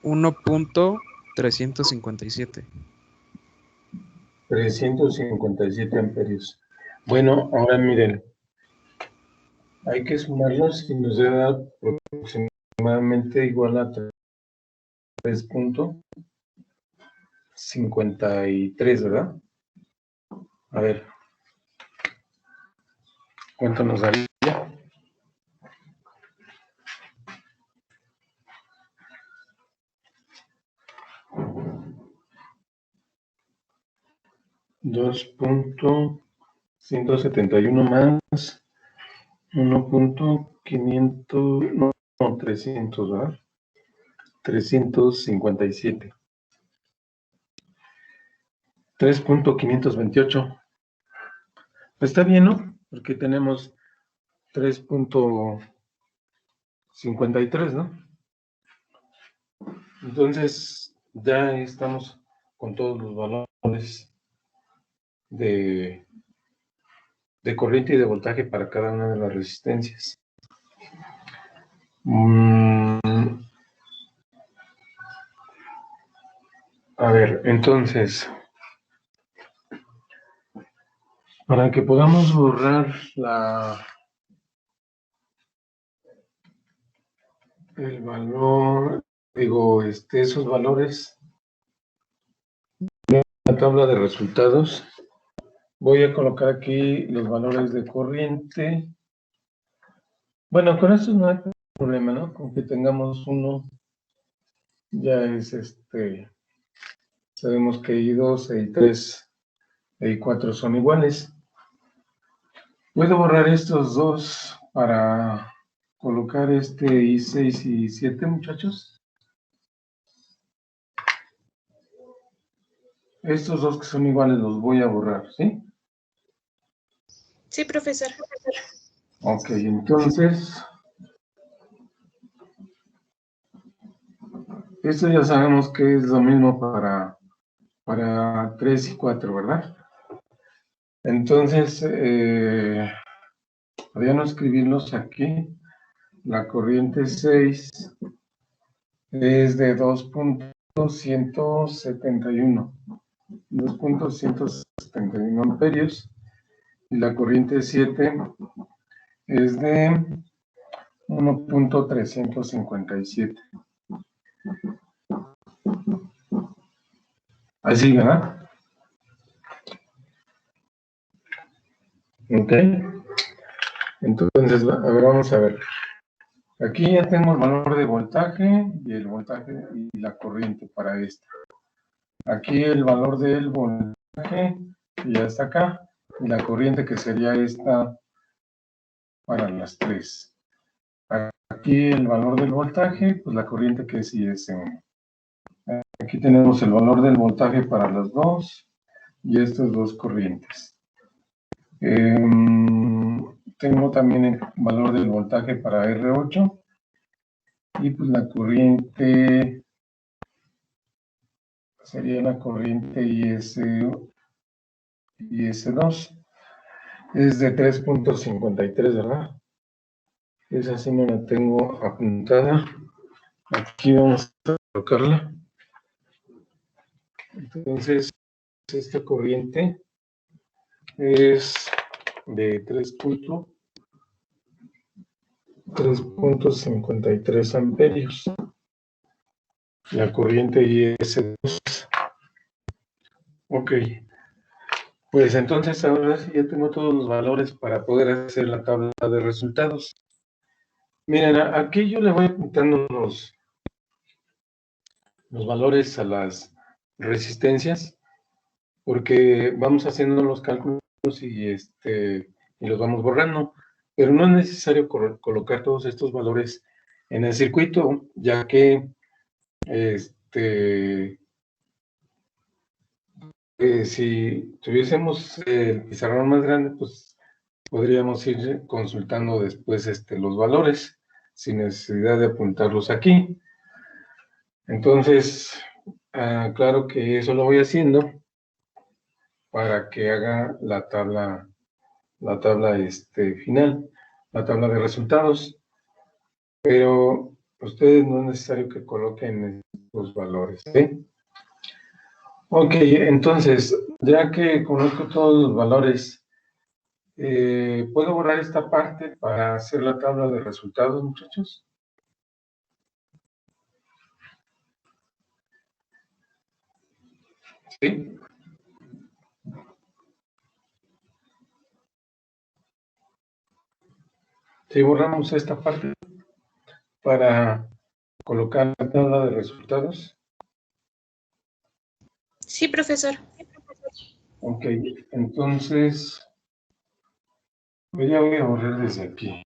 1.357. 357 amperios. Bueno, ahora miren, hay que sumarlos y nos debe dar aproximadamente igual a 3.53, ¿verdad? A ver, ¿cuánto nos daría? $2.171 más 1.500, no, 300, ¿verdad? 357. 3.528. Está bien, ¿no? Porque tenemos 3.53, ¿no? Entonces, ya estamos con todos los valores de corriente y de voltaje para cada una de las resistencias. A ver, entonces, para que podamos borrar el valor, digo, esos valores de la tabla de resultados, voy a colocar aquí los valores de corriente. Bueno, con esto no hay problema, ¿no? Con que tengamos uno, ya es sabemos que I2, I3 e I4 son iguales. Puedo borrar estos dos para colocar I6 y I7, muchachos. Estos dos que son iguales los voy a borrar, ¿sí? Sí, profesor. Ok, entonces, esto ya sabemos que es lo mismo para 3 y 4, ¿verdad? Entonces, voy a no escribirlos aquí. La corriente 6 es de 2.171. 2.171 amperios. Y la corriente 7 es de 1.357. Así, ¿verdad? Ok. Entonces, a ver, vamos a ver. Aquí ya tengo el valor de voltaje y el voltaje y la corriente para esta. Aquí el valor del voltaje ya está acá. Y la corriente que sería esta para las tres. Aquí el valor del voltaje, pues la corriente que es IS1. Aquí tenemos el valor del voltaje para las dos y estas dos corrientes. Tengo también el valor del voltaje para R8 y pues la corriente sería la corriente IS2. Es de 3.53, ¿verdad? Esa sí no la tengo apuntada. Aquí vamos a colocarla. Entonces, esta corriente es de 3.53 amperios. La corriente IS2. Ok. Pues entonces ahora sí ya tengo todos los valores para poder hacer la tabla de resultados. Miren, aquí yo le voy apuntando los valores a las resistencias, porque vamos haciendo los cálculos y los vamos borrando. Pero no es necesario colocar todos estos valores en el circuito, ya que si tuviésemos el pizarrón más grande, pues podríamos ir consultando después los valores, sin necesidad de apuntarlos aquí. Entonces, claro que eso lo voy haciendo para que haga la tabla final, la tabla de resultados. Pero ustedes no es necesario que coloquen los valores, ¿sí? Ok, entonces, ya que conozco todos los valores, ¿puedo borrar esta parte para hacer la tabla de resultados, muchachos? ¿Sí? Si borramos esta parte para colocar la tabla de resultados. Sí, profesor. Ok, entonces, pues ya voy a borrar desde aquí.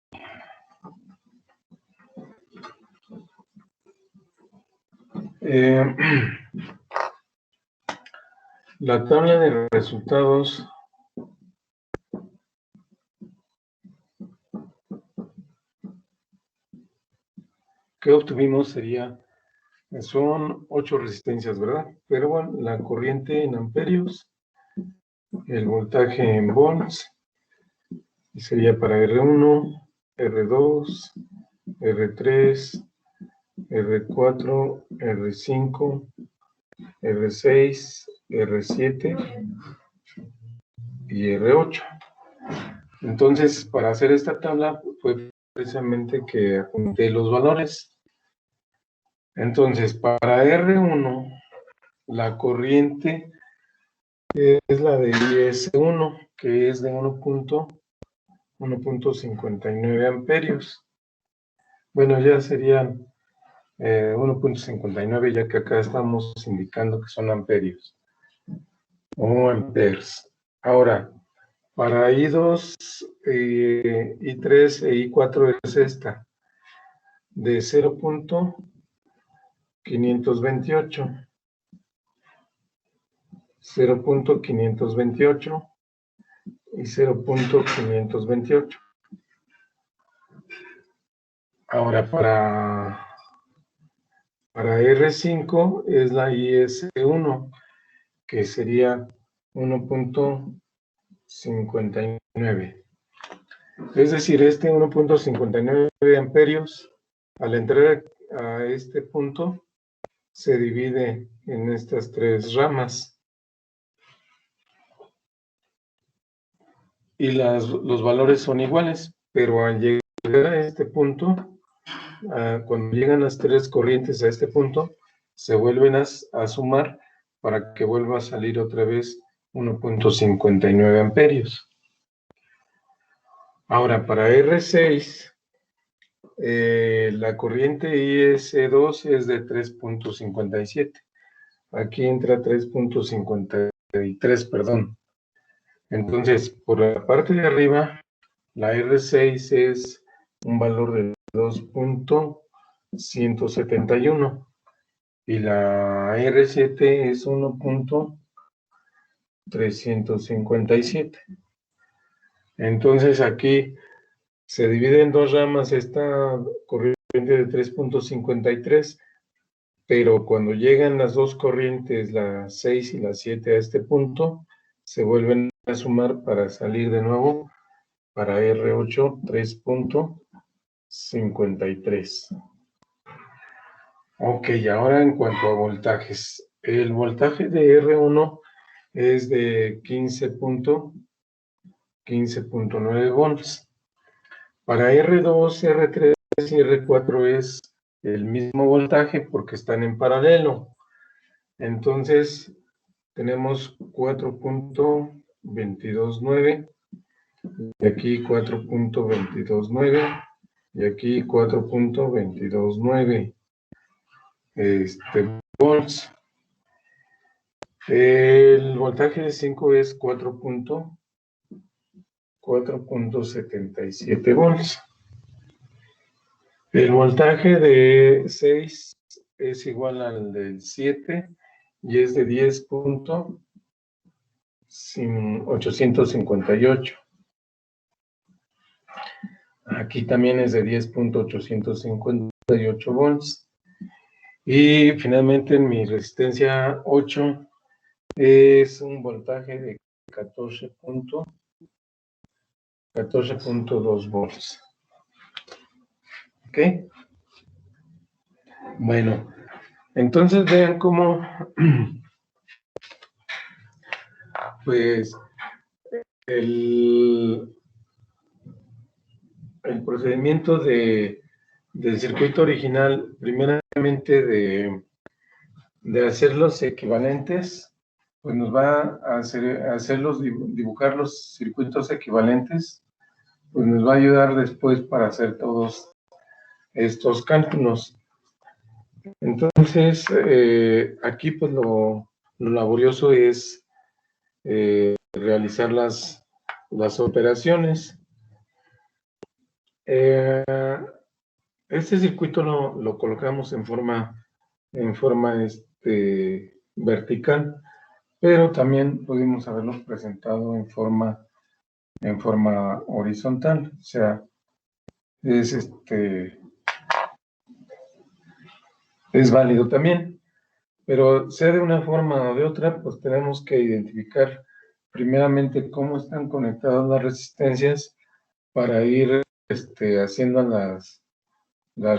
La tabla de resultados que obtuvimos son 8 resistencias, ¿verdad? Pero bueno, la corriente en amperios, el voltaje en volts, y sería para R1, R2, R3, R4, R5, R6, R7 y R8. Entonces, para hacer esta tabla fue precisamente que apunté los valores. Entonces, para R1, la corriente es la de IS1, que es de 1.59 amperios. Bueno, ya serían 1.59, ya que acá estamos indicando que son amperios o amperes. Ahora, para I2, I3 e I4 es esta, de 0.528. 0.528 y 0.528. Ahora para R5 es la IS1, que sería 1.59. Es decir, 1.59 amperios, al entrar a este punto se divide en estas tres ramas. Y los valores son iguales, pero al llegar a este punto, cuando llegan las tres corrientes a este punto, se vuelven a sumar para que vuelva a salir otra vez 1.59 amperios. Ahora, para R6, la corriente IS2 es de 3.57. Aquí entra 3.53, perdón. Entonces, por la parte de arriba, la R6 es un valor de 2.171 y la R7 es 1.357. Entonces, aquí se divide en dos ramas esta corriente de 3.53, pero cuando llegan las dos corrientes, la 6 y la 7 a este punto, se vuelven a sumar para salir de nuevo para R8 3.53. Ok, ahora en cuanto a voltajes, el voltaje de R1 es de 15.9 volts. Para R2, R3 y R4 es el mismo voltaje porque están en paralelo. Entonces, tenemos 4.229, y aquí 4.229, y aquí 4.229 volts. El voltaje de 5 es 4.77 volts. El voltaje de 6 es igual al del 7 y es de 10.858. Aquí también es de 10.858 volts. Y finalmente en mi resistencia 8 es un voltaje de 14.2 volts. ¿Ok? Bueno, entonces vean cómo pues el procedimiento del circuito original, primeramente de hacerlos equivalentes, pues nos va a hacerlos dibujar los circuitos equivalentes, pues nos va a ayudar después para hacer todos estos cálculos. Entonces, aquí pues lo laborioso es realizar las operaciones. Este circuito lo colocamos en forma vertical, pero también pudimos haberlos presentado en forma horizontal, o sea, es válido también, pero sea de una forma o de otra, pues tenemos que identificar primeramente cómo están conectadas las resistencias para ir haciendo las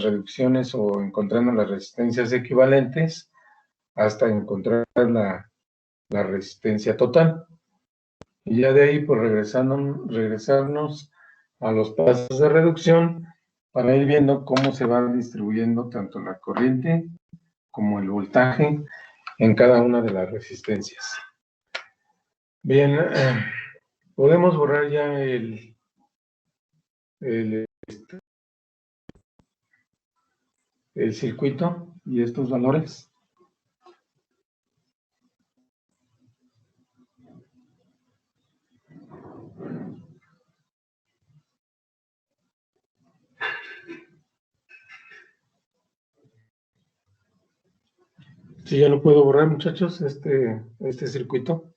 reducciones o encontrando las resistencias equivalentes hasta encontrar la resistencia total. Y ya de ahí, pues regresarnos a los pasos de reducción para ir viendo cómo se va distribuyendo tanto la corriente como el voltaje en cada una de las resistencias. Bien, podemos borrar ya el circuito y estos valores. Sí, ya lo puedo borrar, muchachos, este circuito.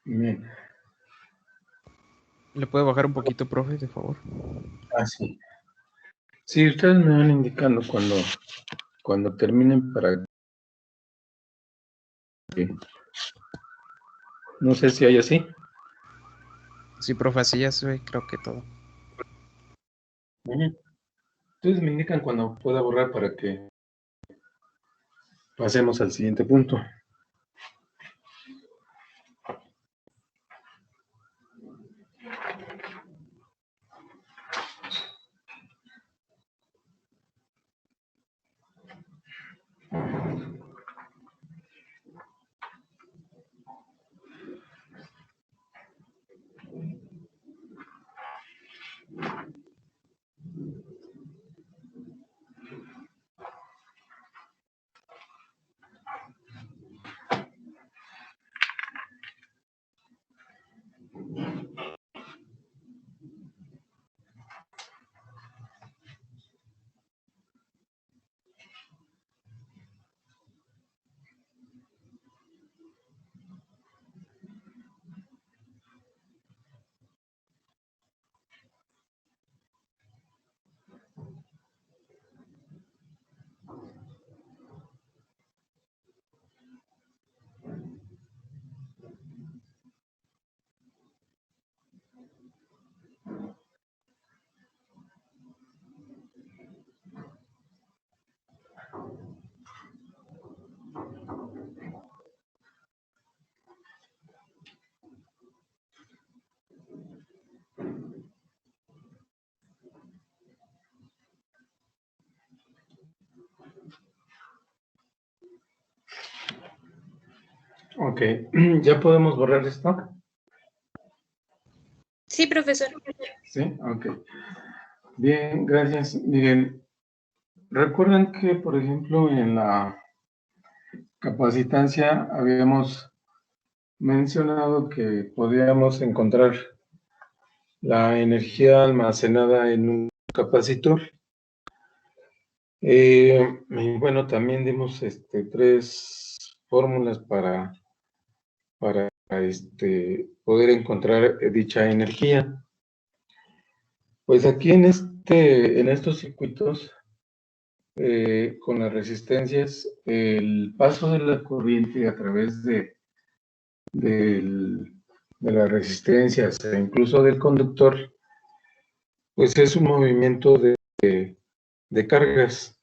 Bien. ¿Le puede bajar un poquito, profe, de favor? Ah, sí. Sí, ustedes me van indicando cuando terminen para que... No sé si hay así. Sí, profe, así ya se ve, creo que todo. Ujú. Ustedes me indican cuando pueda borrar para que pasemos al siguiente punto. Ok, ¿ya podemos borrar esto? Sí, profesor. Sí, ok. Bien, gracias, Miguel. Recuerden que, por ejemplo, en la capacitancia habíamos mencionado que podíamos encontrar la energía almacenada en un capacitor. Y bueno, también dimos tres fórmulas para poder encontrar dicha energía. Pues aquí en estos circuitos, con las resistencias, el paso de la corriente a través de las resistencias e incluso del conductor, pues es un movimiento de cargas.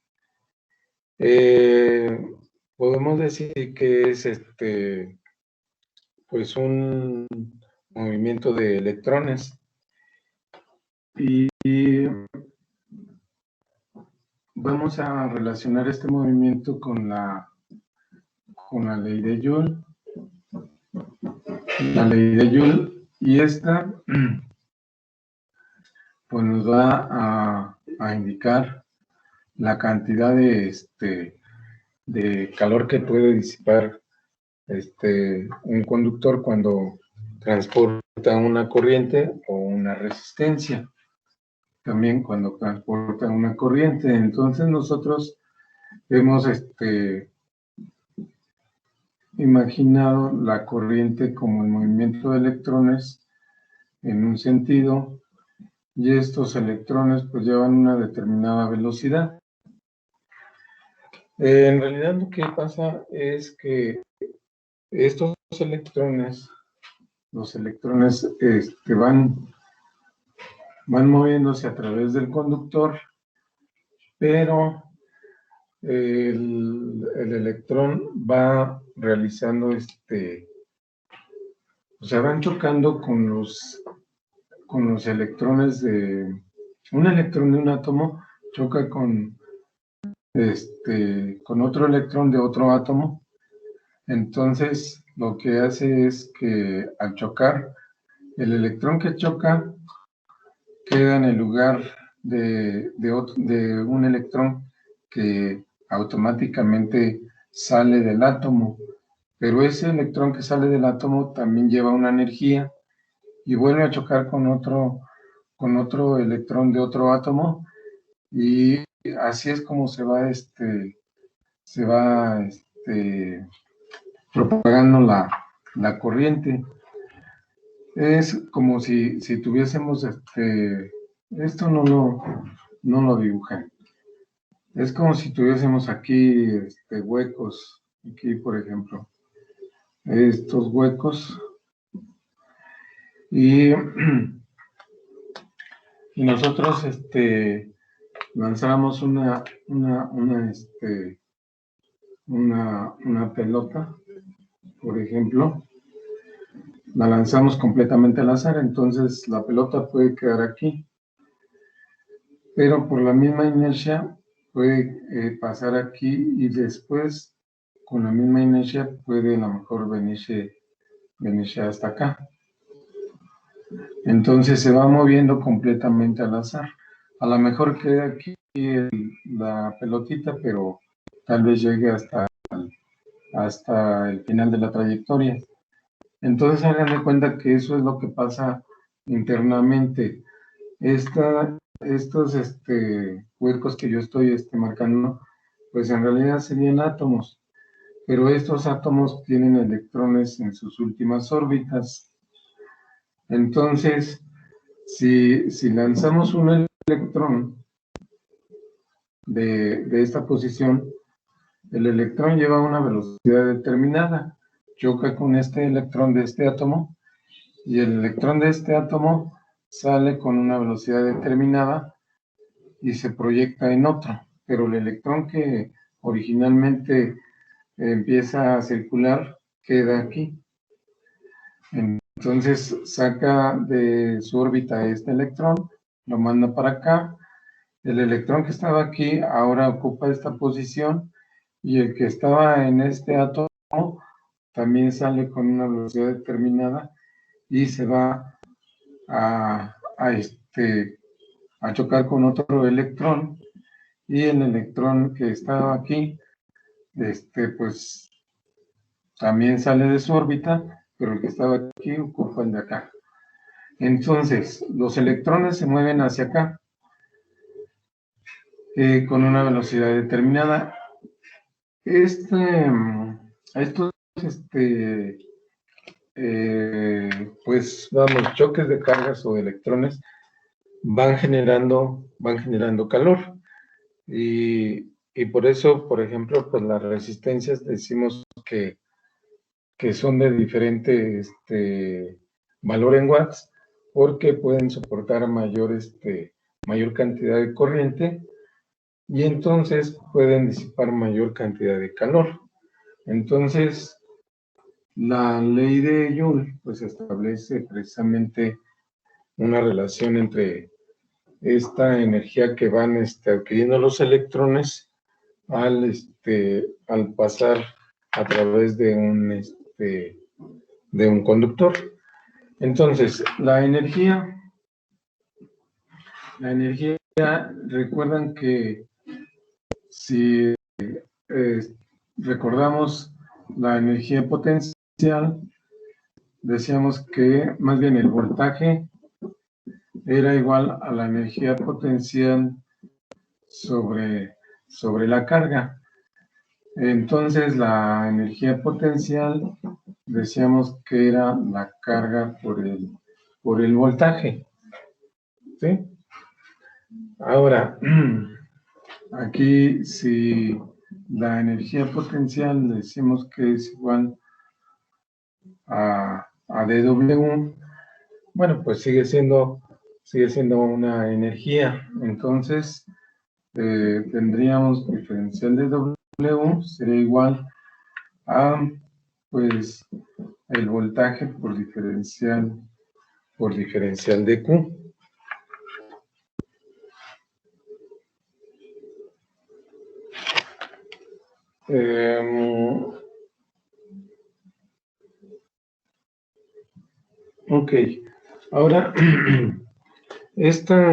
Podemos decir que es pues un movimiento de electrones. Y vamos a relacionar este movimiento con la ley de Joule. La ley de Joule, y esta pues nos va a indicar la cantidad de calor que puede disipar un conductor cuando transporta una corriente o una resistencia. También cuando transporta una corriente. Entonces nosotros hemos imaginado la corriente como el movimiento de electrones en un sentido, y estos electrones pues llevan una determinada velocidad. En realidad lo que pasa es que estos electrones, los electrones van moviéndose a través del conductor, pero el electrón va realizando o sea, van chocando con los electrones un electrón de un átomo choca con otro electrón de otro átomo. Entonces lo que hace es que al chocar, el electrón que choca queda en el lugar de un electrón que automáticamente sale del átomo, pero ese electrón que sale del átomo también lleva una energía y vuelve a chocar con otro electrón de otro átomo, y así es como se va propagando la corriente. Es como si tuviésemos, esto no lo dibujé. Es como si tuviésemos aquí huecos, aquí por ejemplo, estos huecos, y, y nosotros lanzamos una pelota, por ejemplo, la lanzamos completamente al azar, entonces la pelota puede quedar aquí, pero por la misma inercia puede pasar aquí y después con la misma inercia puede a lo mejor venirse hasta acá. Entonces se va moviendo completamente al azar. A lo mejor queda aquí la pelotita, pero tal vez llegue hasta el final de la trayectoria. Entonces hagan de cuenta que eso es lo que pasa internamente. Estos huecos que yo estoy marcando, pues en realidad serían átomos, pero estos átomos tienen electrones en sus últimas órbitas. Entonces, si lanzamos un electrón de esta posición, el electrón lleva una velocidad determinada, choca con este electrón de este átomo, y el electrón de este átomo sale con una velocidad determinada y se proyecta en otro, pero el electrón que originalmente empieza a circular queda aquí. Entonces saca de su órbita este electrón, lo manda para acá. El electrón que estaba aquí ahora ocupa esta posición y el que estaba en este átomo también sale con una velocidad determinada y se va a chocar con otro electrón, y el electrón que estaba aquí pues también sale de su órbita, pero el que estaba aquí ocupa el de acá. Entonces, los electrones se mueven hacia acá con una velocidad determinada. Estos, pues vamos, choques de cargas o de electrones van generando calor. Y por eso, por ejemplo, pues las resistencias decimos que son de diferente valor en watts, porque pueden soportar mayor cantidad de corriente y entonces pueden disipar mayor cantidad de calor. Entonces, la ley de Joule pues establece precisamente una relación entre esta energía que van adquiriendo los electrones al pasar a través de un conductor. Entonces, la energía, recuerdan que si recordamos la energía potencial, decíamos que más bien el voltaje era igual a la energía potencial sobre la carga. Entonces, la energía potencial decíamos que era la carga por el voltaje. ¿Sí? Ahora, aquí si la energía potencial decimos que es igual a dW, bueno, pues sigue siendo una energía. Entonces, tendríamos diferencial de W sería igual a, pues, el voltaje por diferencial de Q. Ok, ahora esta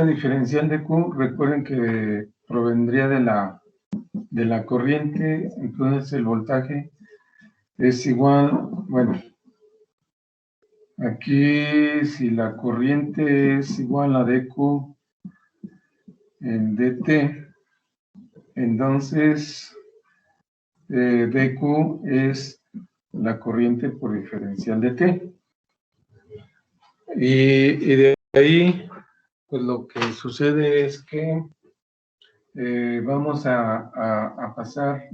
diferencial de Q, recuerden que provendría de la corriente, entonces el voltaje es igual, bueno, aquí si la corriente es igual a dQ en dt, entonces dQ es la corriente por diferencial de T. Y de ahí, pues lo que sucede es que vamos a pasar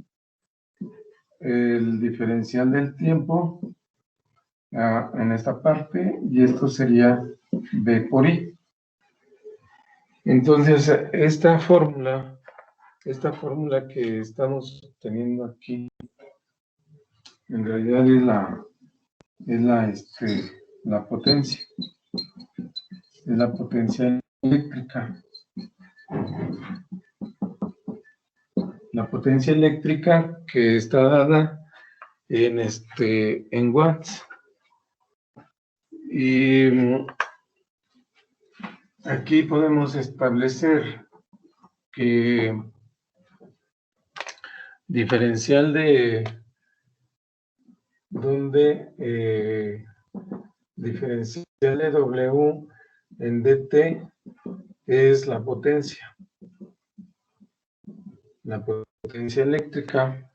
el diferencial del tiempo en esta parte, y esto sería B por I. Entonces, esta fórmula que estamos teniendo aquí, en realidad es la potencia. Es la potencia eléctrica. La potencia eléctrica que está dada en watts. Y aquí podemos establecer que diferencial de diferencial de W en dt es la potencia eléctrica,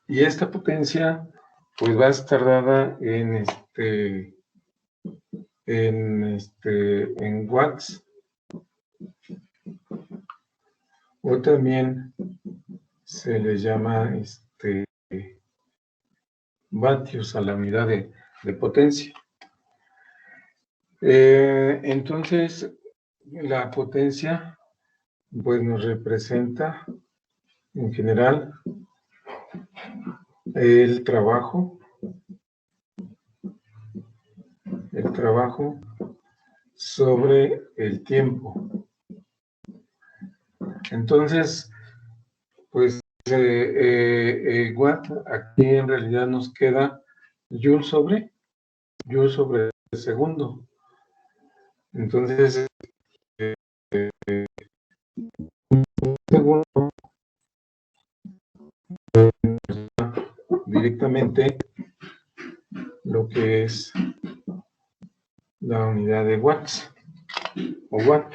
y esta potencia pues va a estar dada en watts, o también se le llama vatios a la unidad de potencia. Entonces, la potencia pues nos representa en general el trabajo sobre el tiempo. Entonces, pues watt, aquí en realidad nos queda joule sobre segundo. Entonces, un segundo directamente lo que es la unidad de watts o watt.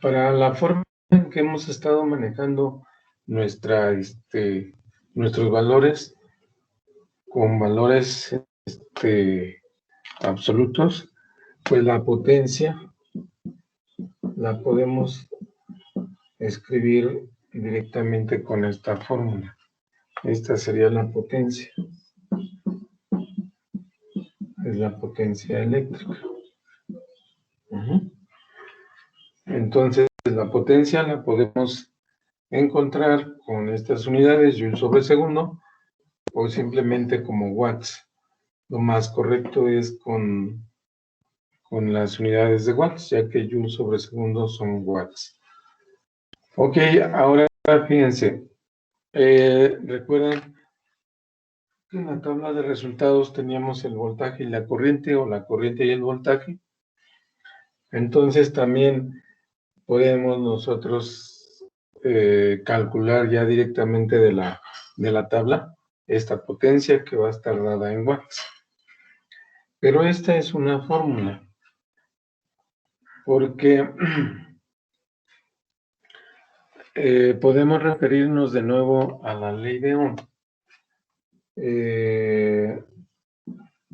Para la forma en que hemos estado manejando nuestros valores con valores absolutos, pues la potencia la podemos escribir directamente con esta fórmula. Esta sería la potencia. Es la potencia eléctrica. Entonces, la potencia la podemos encontrar con estas unidades, joule sobre segundo, o simplemente como watts. Lo más correcto es con las unidades de watts, ya que joule sobre segundo son watts. Ok, ahora fíjense. Recuerden que en la tabla de resultados teníamos el voltaje y la corriente, o la corriente y el voltaje. Entonces también podemos nosotros calcular ya directamente de la tabla esta potencia que va a estar dada en watts. Pero esta es una fórmula, porque podemos referirnos de nuevo a la ley de Ohm,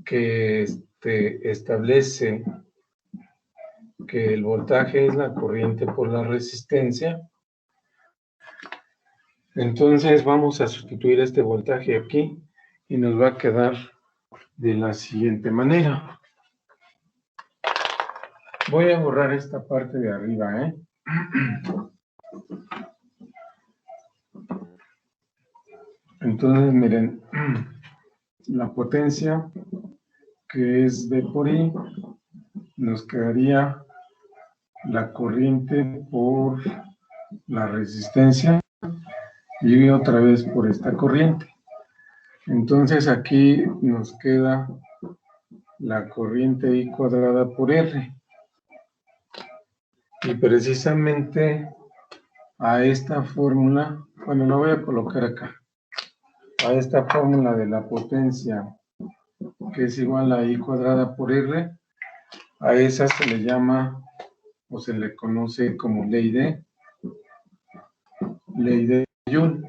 que establece que el voltaje es la corriente por la resistencia. Entonces vamos a sustituir este voltaje aquí y nos va a quedar de la siguiente manera. Voy a borrar esta parte de arriba, Entonces, miren, la potencia, que es B por I, nos quedaría la corriente por la resistencia y otra vez por esta corriente. Entonces aquí nos queda la corriente I cuadrada por R. Y precisamente a esta fórmula, bueno, la voy a colocar acá, a esta fórmula de la potencia, que es igual a I cuadrada por R, a esa se le llama o se le conoce como ley de Joule,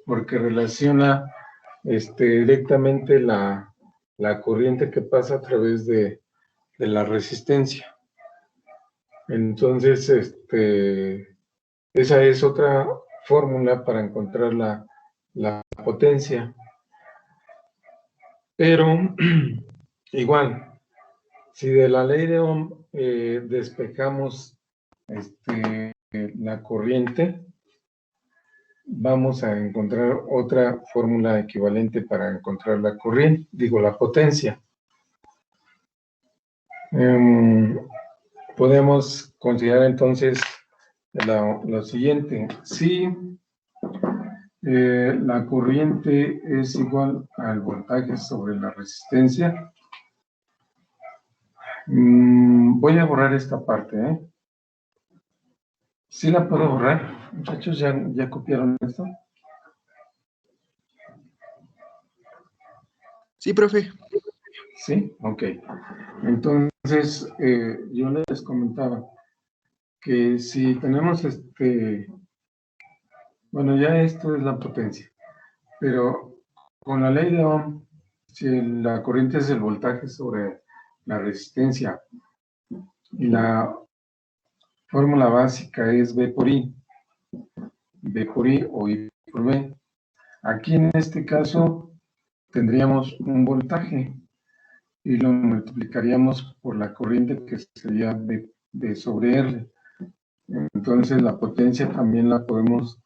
porque relaciona directamente la corriente que pasa a través de la resistencia. Entonces, esa es otra fórmula para encontrar la potencia. Pero, igual, si de la ley de Ohm despejamos la corriente, vamos a encontrar otra fórmula equivalente para encontrar la corriente, la potencia. Podemos considerar entonces lo siguiente. Si la corriente es igual al voltaje sobre la resistencia, voy a borrar esta parte, ¿Sí la puedo borrar? Muchachos, ¿ya copiaron esto? Sí, profe. Sí, ok. Entonces, yo les comentaba que si tenemos bueno, ya esto es la potencia, pero con la ley de Ohm, si la corriente es el voltaje sobre la resistencia y la fórmula básica es V por I o I por V, aquí en este caso tendríamos un voltaje y lo multiplicaríamos por la corriente que sería V sobre R. Entonces la potencia también la podemos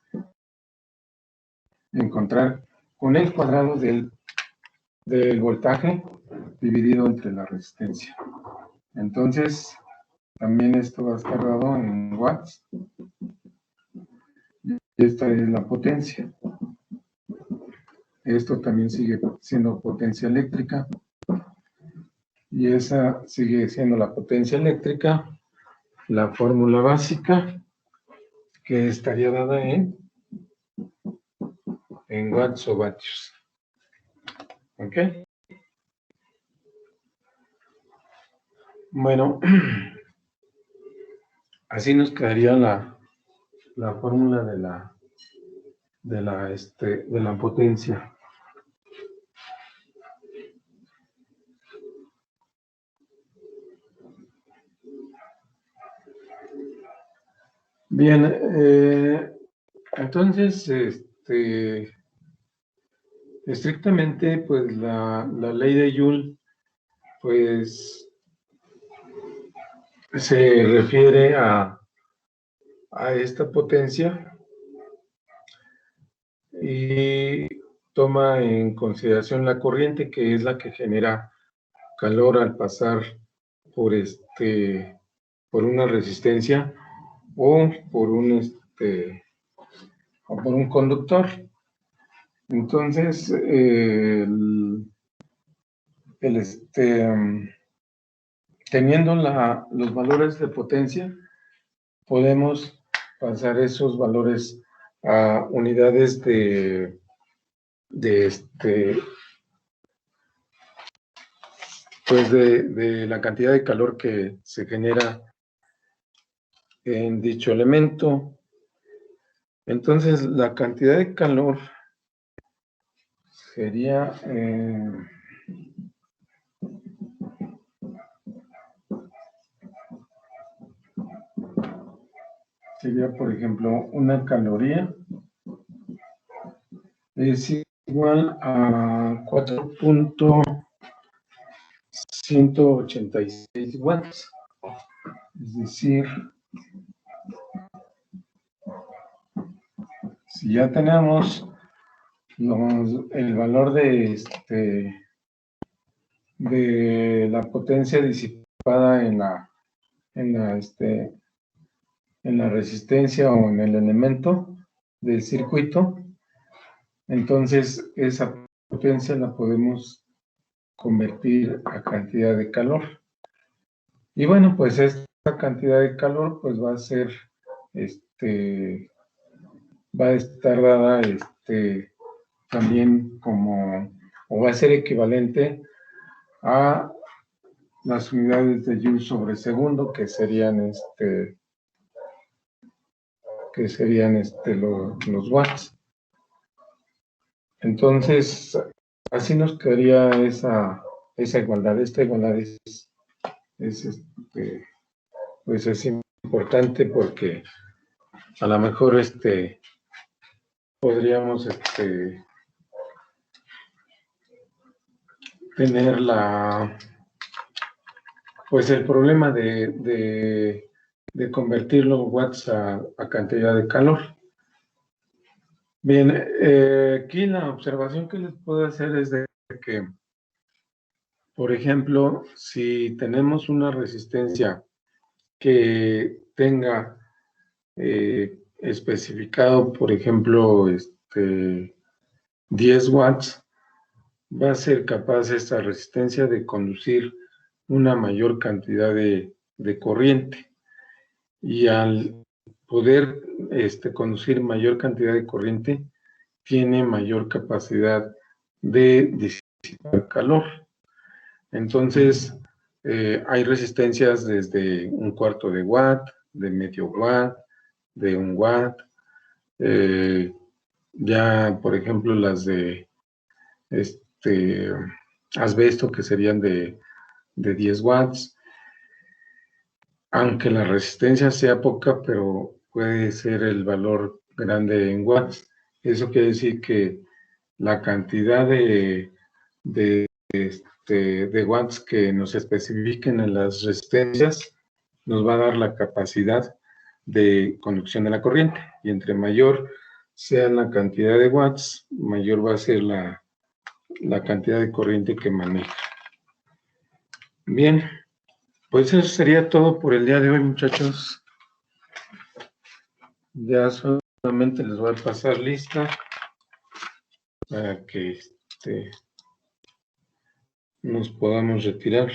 encontrar con el cuadrado del voltaje dividido entre la resistencia. Entonces, también esto va a estar dado en watts. Y esta es la potencia. Esto también sigue siendo potencia eléctrica. Y esa sigue siendo la potencia eléctrica, la fórmula básica, que estaría dada en watts o vatios. ¿Ok? Bueno, así nos quedaría la fórmula de la potencia. Bien, entonces, estrictamente, pues la ley de Joule, pues se refiere a esta potencia y toma en consideración la corriente, que es la que genera calor al pasar por por una resistencia o por un conductor. Entonces, teniendo los valores de potencia, podemos pasar esos valores a unidades de la cantidad de calor que se genera en dicho elemento. Entonces, la cantidad de calor sería por ejemplo, una caloría es igual a 4.186 watts. Es decir, si ya tenemos el valor de la potencia disipada en la resistencia o en el elemento del circuito, entonces esa potencia la podemos convertir a cantidad de calor. Y bueno, pues esta cantidad de calor pues va a ser, va a estar dada también como, o va a ser equivalente a las unidades de Joule sobre segundo, que serían los watts. Entonces, así nos quedaría esa igualdad. Esta igualdad pues es importante porque a lo mejor podríamos tener pues el problema de convertir los watts a cantidad de calor. Bien, aquí la observación que les puedo hacer es de que, por ejemplo, si tenemos una resistencia que tenga especificado, por ejemplo, 10 watts, va a ser capaz esta resistencia de conducir una mayor cantidad de corriente. Y al poder conducir mayor cantidad de corriente, tiene mayor capacidad de disipar calor. Entonces, hay resistencias desde 1/4 de watt, de medio watt, de 1 watt. Ya, por ejemplo, las de asbesto, que serían de 10 watts. Aunque la resistencia sea poca, pero puede ser el valor grande en watts. Eso quiere decir que la cantidad de watts que nos especifiquen en las resistencias nos va a dar la capacidad de conducción de la corriente. Y entre mayor sea la cantidad de watts, mayor va a ser la cantidad de corriente que maneja. Bien, pues eso sería todo por el día de hoy, muchachos. Ya solamente les voy a pasar lista para que nos podamos retirar.